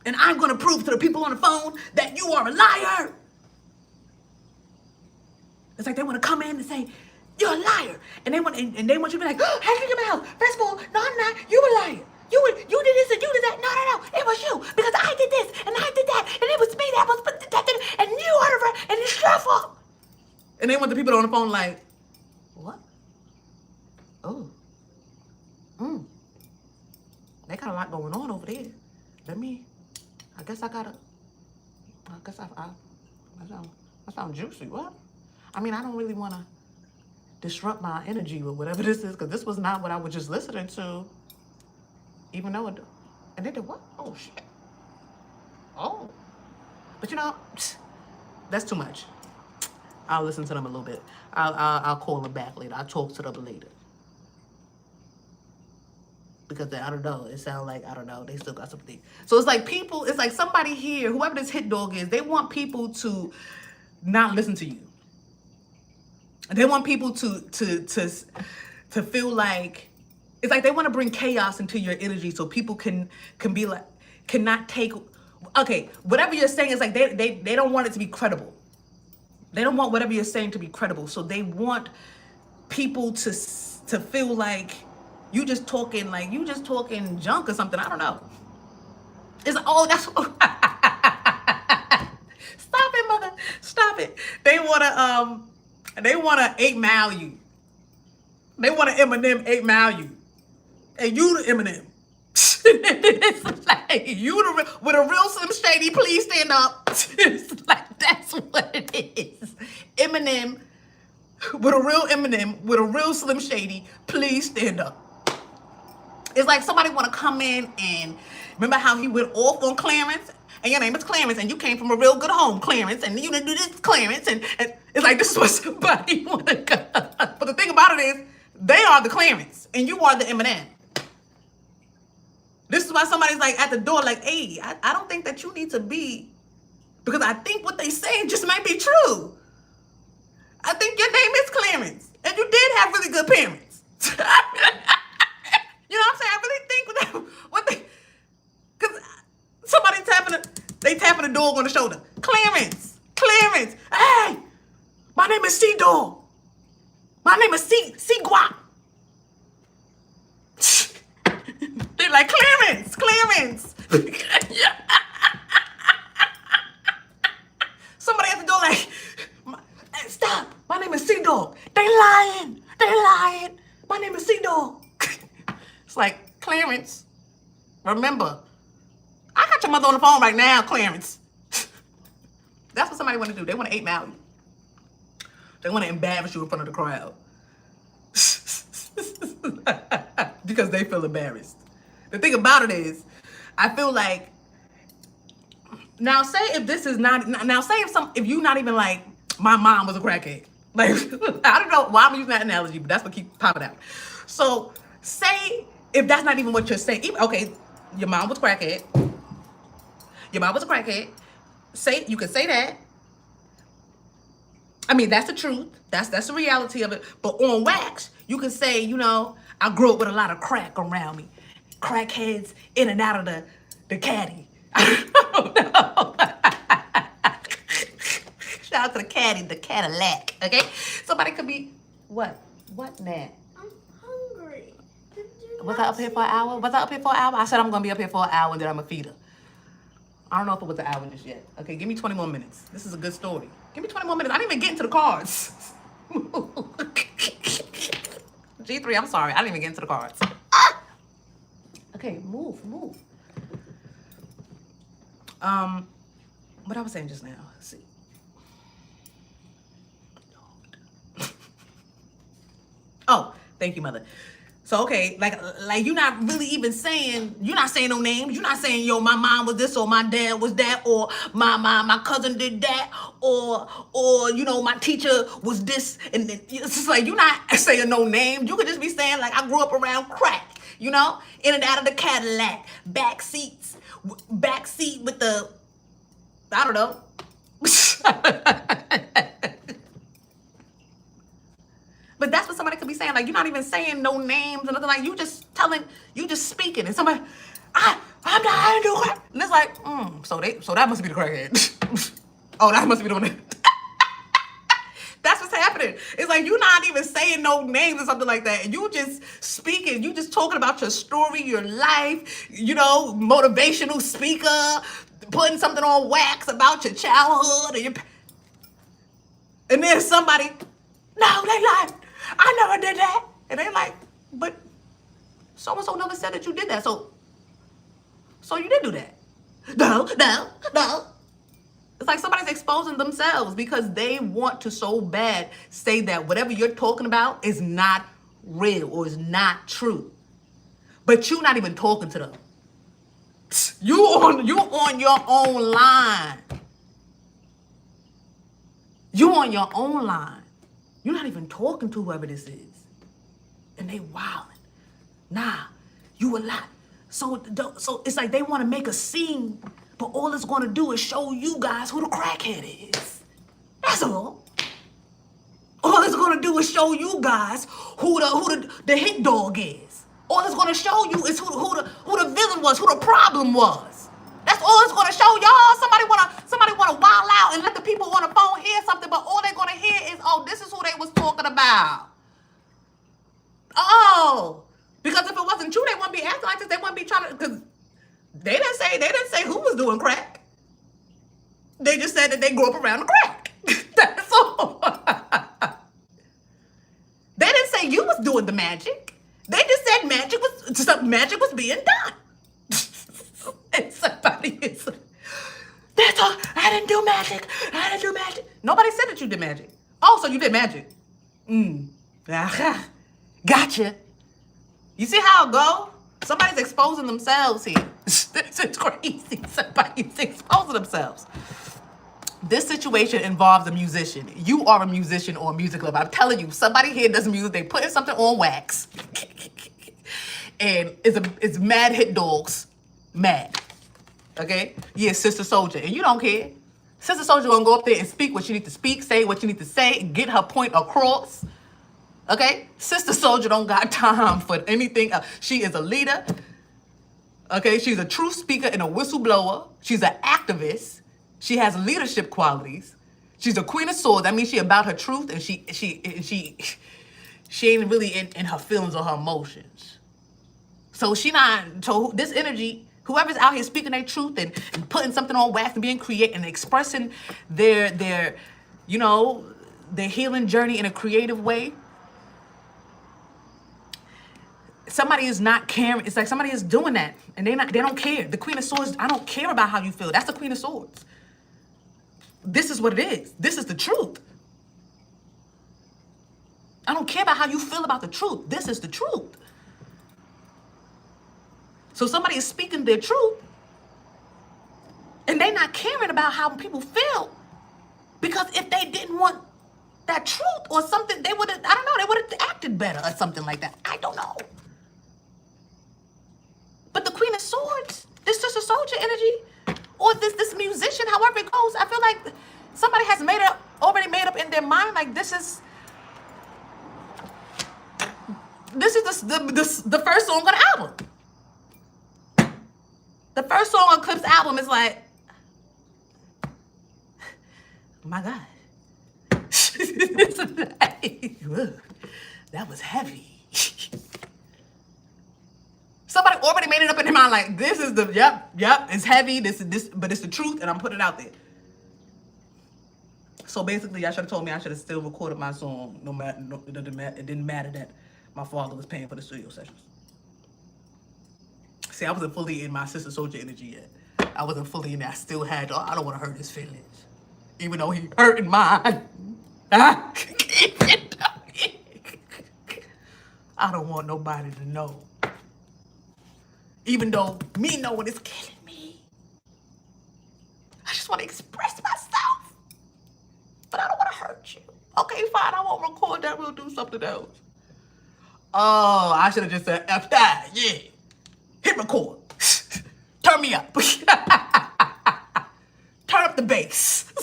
And I'm going to prove to the people on the phone that you are a liar. It's like they want to come in and say, you're a liar. And they want you to be like, oh, how did you get my house? First of all, no, I'm not. You a liar. You did this and you did that. No. It was you. Because I did this and I did that. And it was me that was that. And you are the and it's your fault. And they want the people on the phone like, what? Oh. They got a lot going on over there. I sound juicy. What? I mean, I don't really want to disrupt my energy with whatever this is, because this was not what I was just listening to. Even though it, and they did what? Oh, shit. Oh. But you know, that's too much. I'll listen to them a little bit. I'll call them back later. I'll talk to them later. Because I don't know, it sounds like, I don't know, they still got something. So it's like people, it's like somebody here, whoever this hit dog is, they want people to not listen to you. They want people to feel like, it's like they want to bring chaos into your energy so people can be like, cannot take, okay, whatever you're saying is like, they don't want it to be credible. They don't want whatever you're saying to be credible. So they want people to feel like you just talking junk or something. I don't know. It's like, oh, that's stop it, mother. Stop it. They wanna 8 Mile you. They wanna Eminem 8 Mile you. And you the Eminem. It's like you with a real Slim Shady, please stand up. It's like that's what it is. Eminem with a real Eminem with a real Slim Shady, please stand up. It's like somebody want to come in and remember how he went off on Clarence, and your name is Clarence, and you came from a real good home, Clarence, and you didn't do this, Clarence, and it's like this is what somebody want to go. But the thing about it is, they are the Clarence, and you are the Eminem. This is why somebody's like at the door, like, hey, I don't think that you need to be, because I think what they say just might be true. I think your name is Clarence, and you did have really good parents. You know what I'm saying? I really think what they, because somebody tapping the dog on the shoulder. Clarence, hey, my name is C-Dog. My name is C-Guap. They're like, Clarence. Somebody at the door like, hey, stop, my name is C-Dog. They lying. My name is C-Dog. It's like, Clarence, remember, I got your mother on the phone right now, Clarence. That's what somebody want to do. They want to 8 Mile you. They want to embarrass you in front of the crowd. Because they feel embarrassed. The thing about it is, I feel like, now say if this is not, now say if you not even like, my mom was a crackhead. Like, I don't know why I'm using that analogy, but that's what keeps popping out. So say, if that's not even what you're saying, okay, your mom was crackhead. Say, you can say that. I mean, that's the truth. That's the reality of it. But on wax, you can say, you know, I grew up with a lot of crack around me. crackheads in and out of the caddy. I don't know. Shout out to the caddy, the Cadillac, okay? Somebody could be, what now? I'm hungry. Was I up here for an hour? I said I'm going to be up here for an hour and then I'm going to feed her. I don't know if it was an hour just yet. Okay, give me 20 more minutes. This is a good story. Give me 20 more minutes. I didn't even get into the cards. G3, I'm sorry. I didn't even get into the cards. Okay, move. What I was saying just now. Let's see. Oh, thank you, mother. So, okay, like you're not really even saying, you're not saying no names. You're not saying, yo, my mom was this or my dad was that or my cousin did that or you know, my teacher was this. And it's just like, you're not saying no names. You could just be saying, like, I grew up around crack, you know, in and out of the Cadillac, back seat with the, I don't know. But that's what somebody could be saying. Like, you're not even saying no names or nothing. Like, you just speaking. And somebody, I didn't do crack. And it's like, so that must be the crackhead. Oh, that must be the one. That's what's happening. It's like, you're not even saying no names or something like that. And you just speaking. You just talking about your story, your life, you know, motivational speaker, putting something on wax about your childhood. And then somebody, no, they lied. I never did that. And they like, but so-and-so never said that you did that. So you did do that. No. It's like somebody's exposing themselves because they want to so bad say that whatever you're talking about is not real or is not true. But you're not even talking to them. You on your own line. You on your own line. You're not even talking to whoever this is. And they wilding. Nah, you a lot. So it's like they want to make a scene, but all it's going to do is show you guys who the crackhead is. That's all. All it's going to do is show you guys who the hit dog is. All it's going to show you is who the villain was, who the problem was. That's all it's going to show y'all. Somebody wanna wild out and let the people on the phone hear something, but all they're going to hear is, oh, this is who they was talking about. Oh, because if it wasn't true, they wouldn't be acting like this. They wouldn't be trying to, because they didn't say who was doing crack. They just said that they grew up around the crack. That's all. They didn't say you was doing the magic. They just said magic was being done. And somebody is like, that's all. I didn't do magic. Nobody said that you did magic. Oh, so you did magic. Gotcha. You see how it go? Somebody's exposing themselves here. This is crazy. Somebody's exposing themselves. This situation involves a musician. You are a musician or a music lover. I'm telling you, somebody here does music. They putting something on wax. And it's mad hit dogs. Mad. Okay? Yeah, Sister Soldier. And you don't care. Sister Soldier gonna go up there and speak what you need to speak, say what you need to say, get her point across. Okay? Sister Soldier don't got time for anything else. She is a leader. Okay? She's a truth speaker and a whistleblower. She's an activist. She has leadership qualities. She's a queen of swords. That means she about her truth and she ain't really in her feelings or her emotions. So this energy, whoever's out here speaking their truth and putting something on wax and being creative and expressing their healing journey in a creative way, somebody is not caring. It's like somebody is doing that and they don't care. The Queen of Swords, I don't care about how you feel. That's the Queen of Swords. This is what it is. This is the truth. I don't care about how you feel about the truth. This is the truth. So somebody is speaking their truth and they're not caring about how people feel, because if they didn't want that truth or something, they would have acted better or something like that. I don't know. But the Queen of Swords, this Sister Soldier energy, or this musician, however it goes, I feel like somebody has already made up in their mind, like this is the first song on the album. The first song on Clip's album is like, my God. That was heavy. Somebody already made it up in their mind like, this is the, yep, it's heavy, this, but it's the truth, and I'm putting it out there. So basically, y'all should have told me I should have still recorded my song, no matter, it didn't matter that my father was paying for the studio sessions. See, I wasn't fully in my Sister Soldier energy yet. I wasn't fully in there. I still had, I don't want to hurt his feelings. Even though he hurting mine. I don't want nobody to know. Even though me knowing is killing me. I just want to express myself. But I don't want to hurt you. Okay, fine, I won't record that. We'll do something else. Oh, I should have just said, F that, yeah. Hit record. Turn me up. Turn up the bass.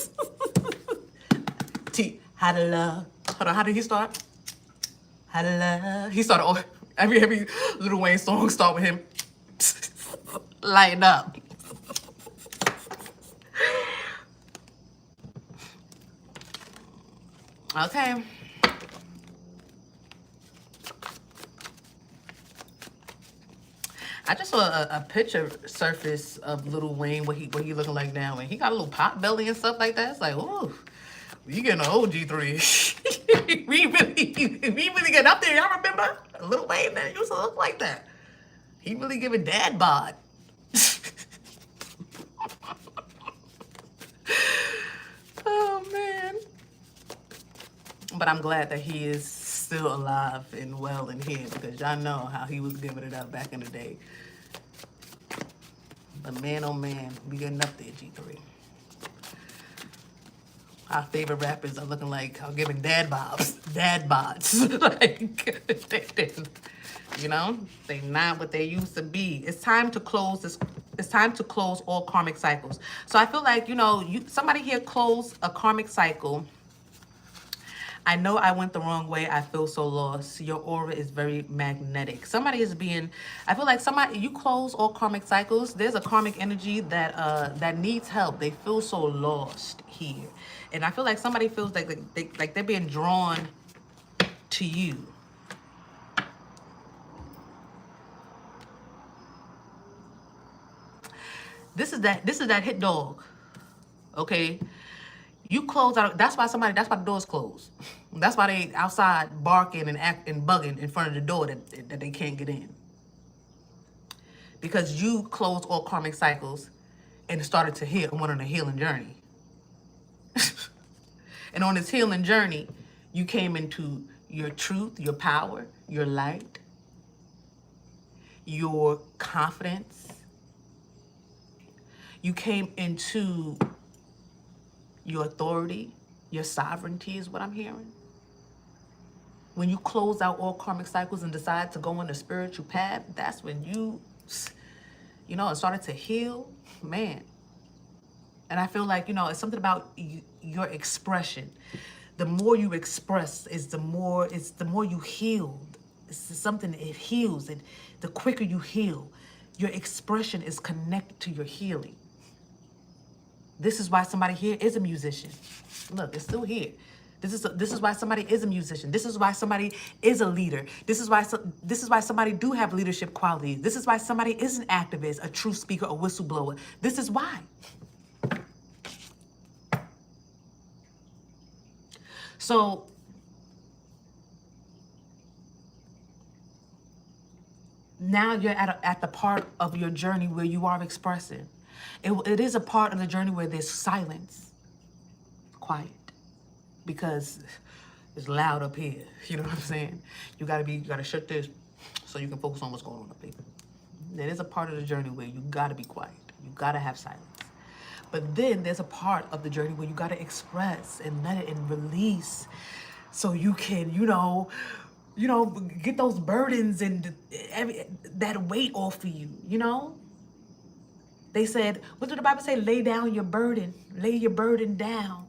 How to love. Hold on, how did he start? How to love. He started all, every Lil Wayne song start with him. Lighten up. Okay. I just saw a picture surface of Lil Wayne, what he looking like now, and he got a little pot belly and stuff like that. It's like, ooh, we getting an old G3. we really getting up there. Y'all remember Lil Wayne that used to look like that? He really giving dad bod. Oh man. But I'm glad that he is still alive and well in here, because y'all know how he was giving it up back in the day. But man, oh man, we getting up there, G3. Our favorite rappers are looking like, are giving dad bods. Like, you know, they not what they used to be. It's time to close this. It's time to close all karmic cycles. So I feel like, you know, somebody here close a karmic cycle. I know I went the wrong way. I feel so lost. Your aura is very magnetic. Somebody is being, I feel like somebody, you close all karmic cycles. There's a karmic energy that that needs help. They feel so lost here. And I feel like somebody feels like they're being drawn to you. This is that hit dog. Okay? You close out. That's why the door's closed. That's why they outside barking and acting, bugging in front of the door that they can't get in. Because you closed all karmic cycles and started to heal and went on a healing journey. And on this healing journey, you came into your truth, your power, your light, your confidence. You came into your authority, your sovereignty is what I'm hearing. When you close out all karmic cycles and decide to go on the spiritual path, that's when you know, it started to heal, man. And I feel like, you know, it's something about your expression. The more you express is the more you heal. It's something, it heals. The quicker you heal, your expression is connected to your healing. This is why somebody here is a musician. Look, it's still here. This is why somebody is a musician. This is why somebody is a leader. This is why somebody do have leadership qualities. This is why somebody is an activist, a truth speaker, a whistleblower. This is why. So now you're at the part of your journey where you are expressing. It is a part of the journey where there's silence, quiet, because it's loud up here. You know what I'm saying? You gotta shut this so you can focus on what's going on up here. There is a part of the journey where you gotta be quiet. You gotta have silence. But then there's a part of the journey where you gotta express and let it and release, so you can, you know, get those burdens and that weight off of you. You know. They said, what did the Bible say? Lay down your burden. Lay your burden down.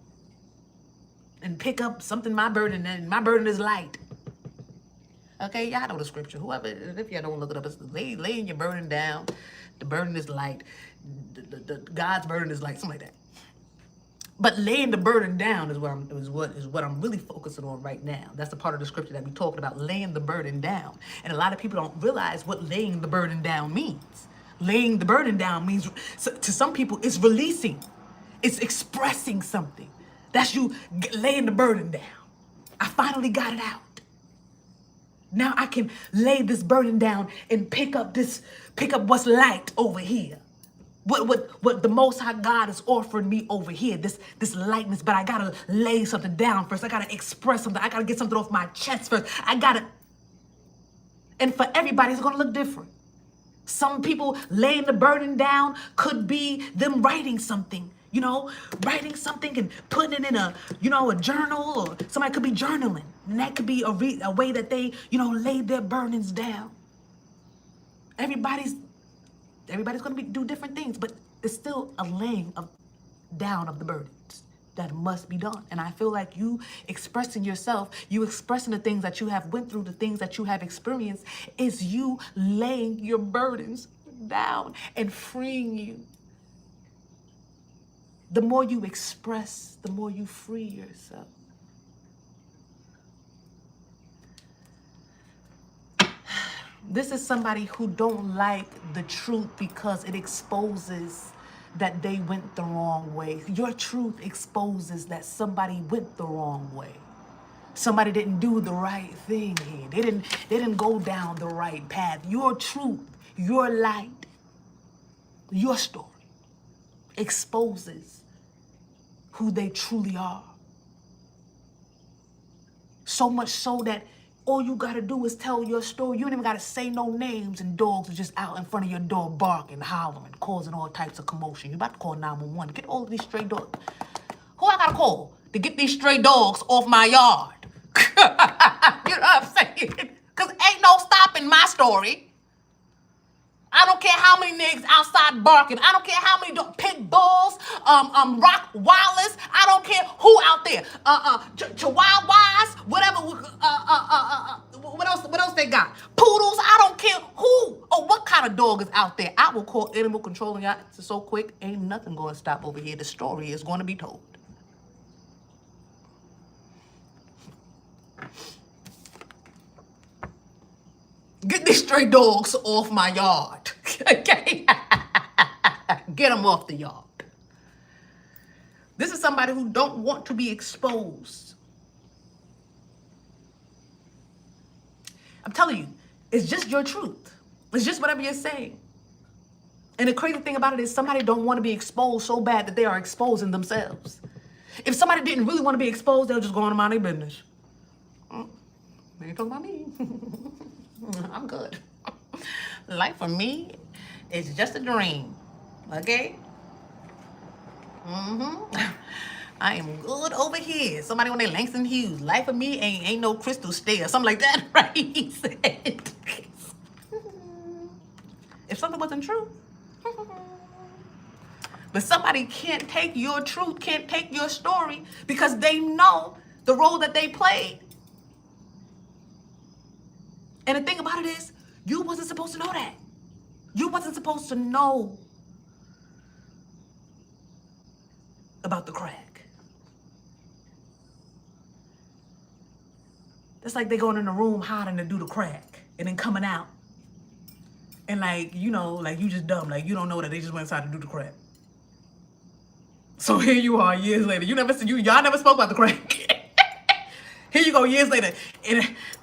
And pick up something, my burden, and my burden is light. Okay, y'all know the scripture. Whoever, if y'all don't look it up, it's laying your burden down. The burden is light. God's burden is light, something like that. But laying the burden down is what I'm really focusing on right now. That's the part of the scripture that we talking about, laying the burden down. And a lot of people don't realize what laying the burden down means. Laying the burden down means, to some people, it's releasing. It's expressing something. That's you laying the burden down. I finally got it out. Now I can lay this burden down and pick up what's light over here. What the Most High God is offering me over here, this lightness, but I gotta lay something down first. I gotta express something. I gotta get something off my chest first. And for everybody, it's gonna look different. Some people laying the burden down could be them writing something, writing something and putting it in a journal, or somebody could be journaling. And that could be a way that they, lay their burdens down. Everybody's going to do different things, but it's still a laying down of the burdens that must be done. And I feel like you expressing yourself, you expressing the things that you have went through, the things that you have experienced, is you laying your burdens down and freeing you. The more you express, the more you free yourself. This is somebody who don't like the truth because it exposes that they went the wrong way. Your truth exposes that somebody went the wrong way. Somebody didn't do the right thing here. They didn't go down the right path. Your truth, your light, your story exposes who they truly are. So much so that all you gotta do is tell your story. You don't even gotta say no names, and dogs are just out in front of your door barking, hollering, causing all types of commotion. You about to call 911. Get all of these stray dogs. Who I gotta call to get these stray dogs off my yard? You know what I'm saying? Because ain't no stopping my story. I don't care how many niggas outside barking. I don't care how many pit bulls, rock wallers. I don't care who out there. Chihuahuas, whatever. What else they got? Poodles. I don't care who or what kind of dog is out there. I will call animal control, and y'all, it's so quick. Ain't nothing going to stop over here. The story is going to be told. Get these stray dogs off my yard. Okay? Get them off the yard. This is somebody who don't want to be exposed. I'm telling you, it's just your truth. It's just whatever you're saying. And the crazy thing about it is somebody don't want to be exposed so bad that they are exposing themselves. If somebody didn't really want to be exposed, they'll just go on and mind their business. They ain't talking about me. I'm good. Life for me is just a dream. Okay? I am good over here. Somebody on their Langston Hughes. Life for me ain't no crystal stair. Something like that, right? He said. If something wasn't true. But somebody can't take your truth, can't take your story because they know the role that they played. And the thing about it is, you wasn't supposed to know that. You wasn't supposed to know about the crack. That's like they going in the room hiding to do the crack and then coming out. And like, you just dumb. Like, you don't know that they just went inside to do the crack. So here you are years later. Y'all never spoke about the crack. Here you go years later,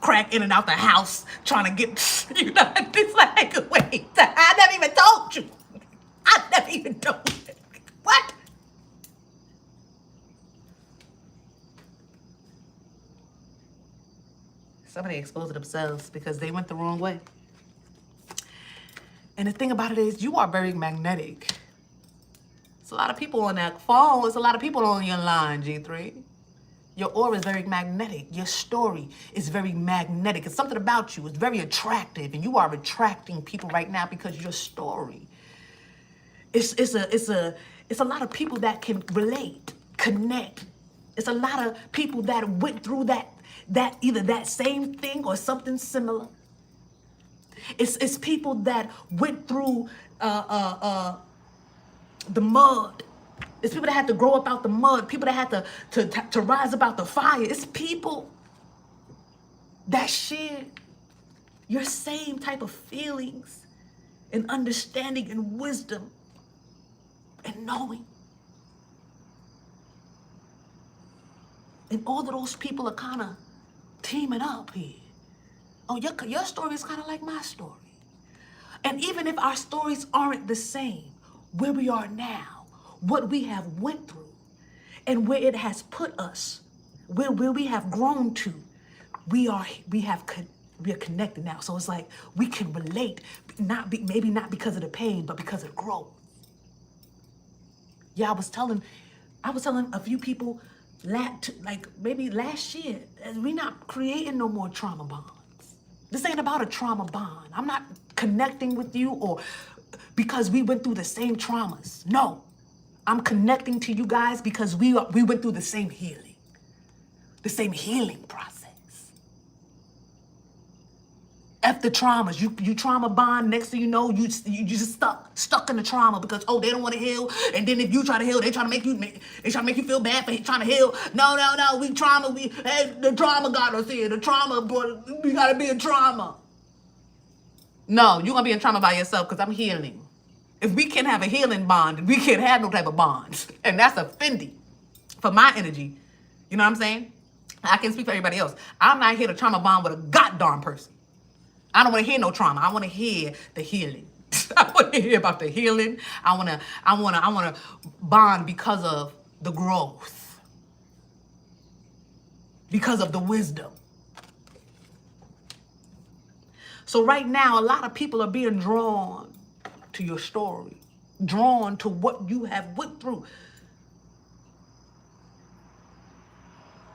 crack in and out the house, trying to get, it's like, wait, I never even told you. I never even told you. What? Somebody exposed themselves because they went the wrong way. And the thing about it is, you are very magnetic. It's a lot of people on that phone. It's a lot of people on your line, G3. Your aura is very magnetic. Your story is very magnetic. It's something about you. It's very attractive, and you are attracting people right now because your story. It's a lot of people that can relate, connect. It's a lot of people that went through that either that same thing or something similar. It's people that went through the mud. It's people that had to grow up out the mud. People that had to rise up out the fire. It's people that share your same type of feelings and understanding and wisdom and knowing. And all of those people are kind of teaming up here. Oh, your story is kind of like my story. And even if our stories aren't the same, where we are now, what we have went through, and where it has put us, where we have grown to, we are connected now. So it's like we can relate, maybe not because of the pain, but because of the growth. Yeah, I was telling a few people, maybe last year, we're not creating no more trauma bonds. This ain't about a trauma bond. I'm not connecting with you or because we went through the same traumas. No, I'm connecting to you guys because we went through the same healing process. F the traumas. You trauma bond. Next thing you know, you just stuck in the trauma because they don't want to heal. And then if you try to heal, they try to make you feel bad for trying to heal. No. We trauma. The trauma got us here. The trauma, boy, we gotta be in trauma. No, you're gonna be in trauma by yourself because I'm healing. If we can't have a healing bond, we can't have no type of bonds, and that's offending for my energy. You know what I'm saying? I can speak for everybody else. I'm not here to trauma bond with a goddamn person. I don't want to hear no trauma. I want to hear the healing. I want to hear about the healing. I want to bond because of the growth, because of the wisdom. So right now, a lot of people are being drawn to your story, drawn to what you have went through.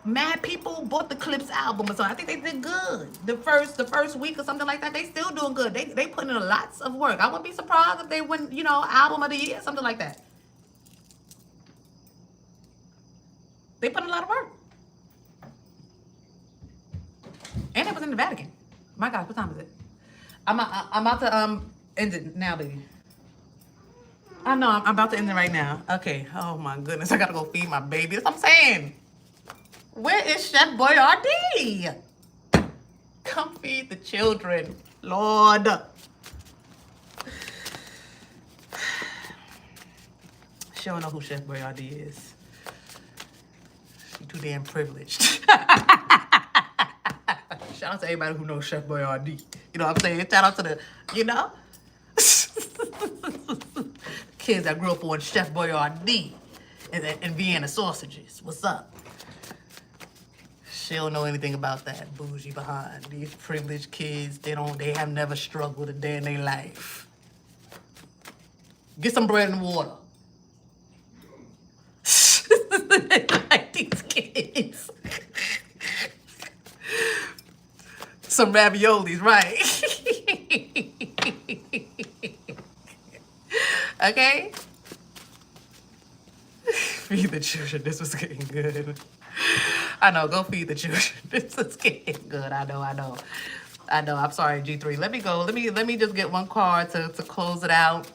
Mad people bought the Clips album or something. I think they did good. The first week or something like that, they still doing good. They putting in lots of work. I wouldn't be surprised if they win, album of the year, something like that. They put in a lot of work. And it was in the Vatican. My gosh, what time is it? I'm about to end it now, baby. I know, I'm about to end it right now. Okay. Oh my goodness, I gotta go feed my baby. That's what I'm saying. Where is Chef Boyardee? Come feed the children, Lord. She don't know who Chef Boyardee is. She too damn privileged. Shout out to everybody who knows Chef Boyardee. You know what I'm saying? Shout out to the, kids that grew up on Chef Boyardee and Vienna sausages. What's up? She don't know anything about that bougie behind. These privileged kids, they have never struggled a day in their life. Get some bread and water. Like these kids. Some raviolis, right? Okay? Feed the children. This was getting good. I know, go feed the children. This is getting good. I know. I'm sorry, G3. Let me go. Let me just get one card to close it out.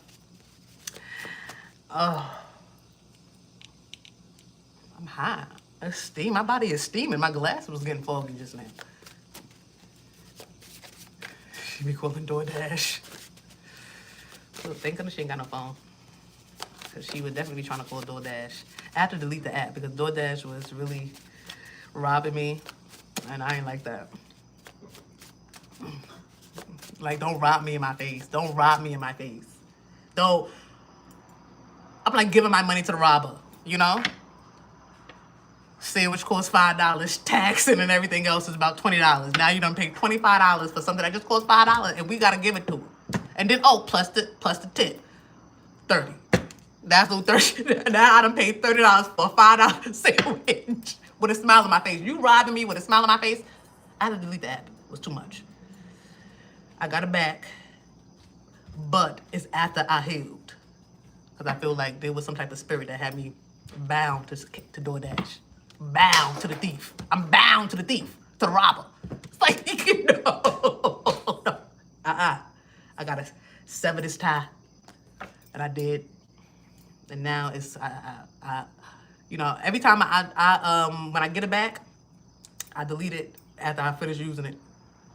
Oh. I'm high. It's steam. My body is steaming. My glass was getting foggy just now. She be calling DoorDash. So thank goodness she ain't got no phone. Because she would definitely be trying to call DoorDash. I have to delete the app because DoorDash was really robbing me. And I ain't like that. Like, don't rob me in my face. Don't rob me in my face. Don't. I'm like giving my money to the robber, Sandwich costs $5, taxing and everything else is about $20. Now you done pay $25 for something that just costs $5 and we gotta give it to him. And then, plus the tip, $30. That's no $30. Now I done paid $30 for a $5 sandwich with a smile on my face. You robbing me with a smile on my face? I had to delete the app. It was too much. I got it back, but it's after I healed. Because I feel like there was some type of spirit that had me bound to DoorDash. Bound to the thief. I'm bound to the thief, to the robber. It's like, I gotta sever this tie. And I did. And now it's, you know, every time when I get it back, I delete it after I finish using it.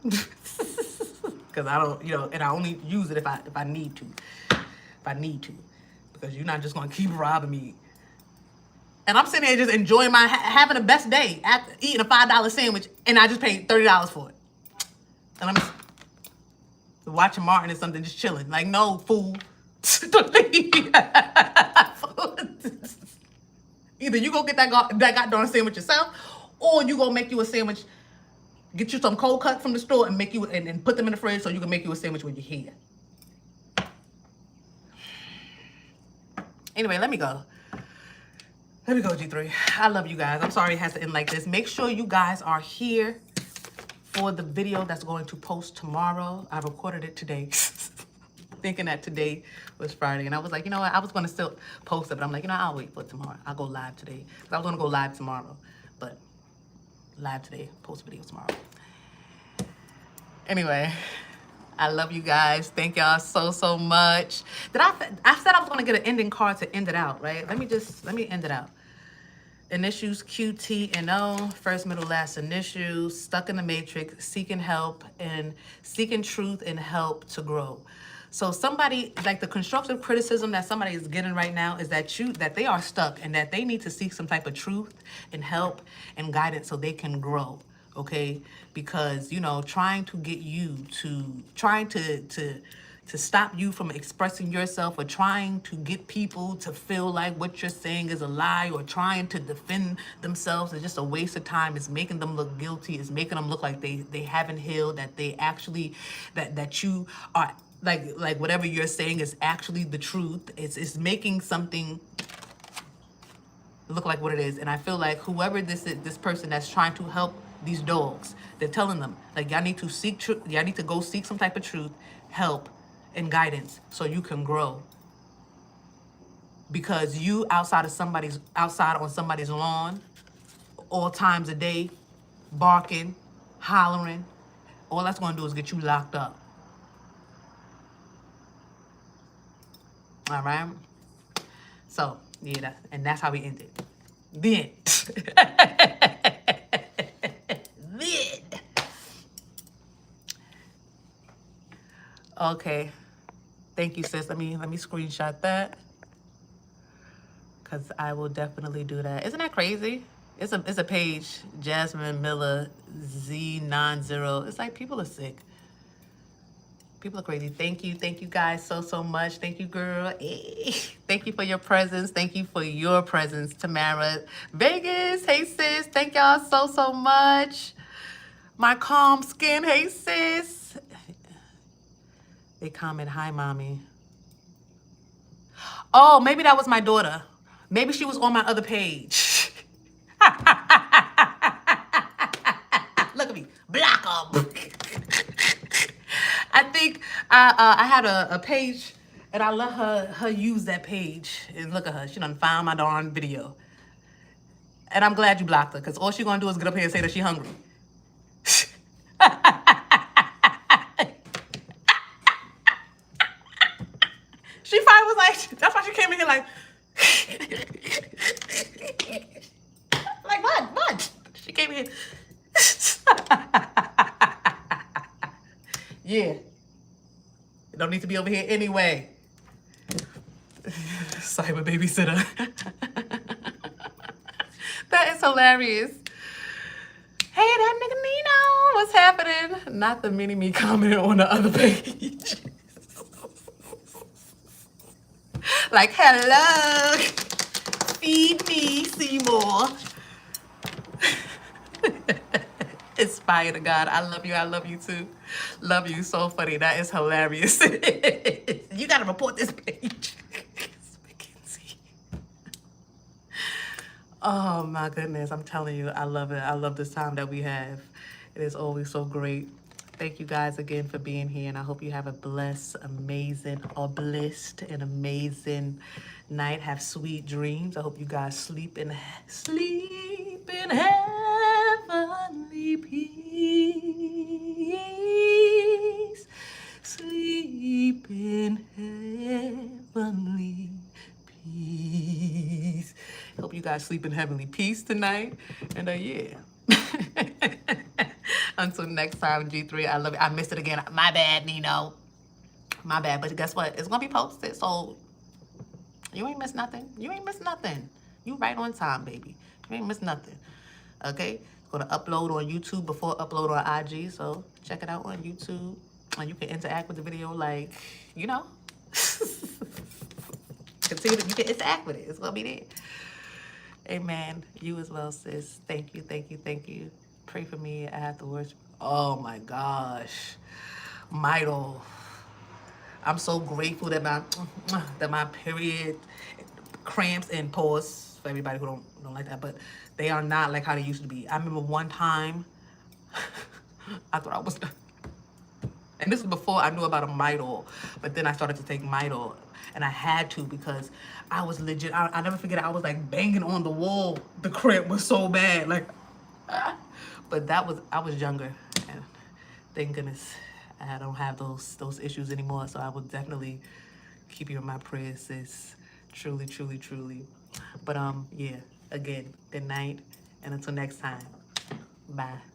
Because I don't, you know, and I only use it if I need to. If I need to. Because you're not just going to keep robbing me. And I'm sitting there just enjoying having the best day after eating a $5 sandwich, and I just paid $30 for it. And I'm watching Martin or something, just chilling. Like, no, fool. Either you go get that goddamn sandwich yourself, or you go make you a sandwich, get you some cold cuts from the store and make you and put them in the fridge so you can make you a sandwich when you're here. Anyway, let me go. Let me go, G3. I love you guys. I'm sorry it has to end like this. Make sure you guys are here for the video that's going to post tomorrow. I recorded it today. Thinking that today was Friday. And I was like, you know what? I was going to still post it. But I'm like, you know, I'll wait for tomorrow. I'll go live today. I was going to go live tomorrow. But live today. Post video tomorrow. Anyway, I love you guys. Thank y'all so much. I said I was going to get an ending card to end it out, right? Let me end it out. Initials QT and O, first, middle, last initials, stuck in the matrix, seeking help and seeking truth and help to grow. So somebody, like the constructive criticism that somebody is getting right now is that they are stuck and that they need to seek some type of truth and help and guidance so they can grow, okay? Because, you know, trying to stop you from expressing yourself or trying to get people to feel like what you're saying is a lie or trying to defend themselves is just a waste of time. It's making them look guilty. It's making them look like they haven't healed, that they actually, that you are, like whatever you're saying is actually the truth. It's making something look like what it is. And I feel like whoever this person that's trying to help these dogs, they're telling them, like, y'all need to seek truth. Y'all need to go seek some type of truth, help, and guidance so you can grow. Because you outside on somebody's lawn all times a day, barking, hollering, all that's going to do is get you locked up. All right? So, yeah, that's how we end it. Then. Then. Okay. Thank you, sis. Let me screenshot that. Because I will definitely do that. Isn't that crazy? It's a page, Jasmine Miller, Z90. It's like people are sick. People are crazy. Thank you guys so much. Thank you, girl. Hey. Thank you for your presence. Thank you for your presence, Tamara. Vegas, hey sis. Thank y'all so much. My calm skin, hey sis. They comment, hi mommy. Oh, maybe that was my daughter. Maybe she was on my other page. Look at me, block 'em. I think I had a page and I let her use that page. And look at her, she done found my darn video. And I'm glad you blocked her, because all she gonna do is get up here and say that she hungry. She probably was like, that's why she came in here like, like what? She came in here. Yeah. It don't need to be over here anyway. Cyber babysitter. That is hilarious. Hey, that nigga Nino, what's happening? Not the mini-me commenting on the other page. Like, hello. Feed me, Seymour. Inspire to God. I love you too. Love you, so funny. That is hilarious. You gotta report this page. Oh my goodness, I'm telling you, I love it. I love this time that we have. It is always so great. Thank you guys again for being here, and I hope you have a blessed, amazing night. Have sweet dreams. I hope you guys sleep in heavenly peace. guys sleep in heavenly peace tonight. And yeah. Until next time, G3, I love you. I missed it again. My bad, Nino. My bad. But guess what? It's going to be posted. So you ain't miss nothing. You ain't miss nothing. You right on time, baby. You ain't miss nothing. Okay? It's going to upload on YouTube before upload on IG. So check it out on YouTube. And you can interact with the video like, you know. Continue to, you can interact with it. It's going to be there. Amen. You as well, sis. Thank you, thank you, thank you. Pray for me. I have to worship. Oh my gosh. Midol. I'm so grateful that my period cramps and pause, for everybody who don't like that, but they are not like how they used to be. I remember one time I thought I was done. And this is before I knew about a Midol, but then I started to take Midol, and I had to because I was legit. I never forget it. I was like banging on the wall. The cramp was so bad, like. But I was younger, and thank goodness I don't have those issues anymore. So I will definitely keep you in my prayers, sis. Truly, truly, truly. But yeah. Again, good night, and until next time. Bye.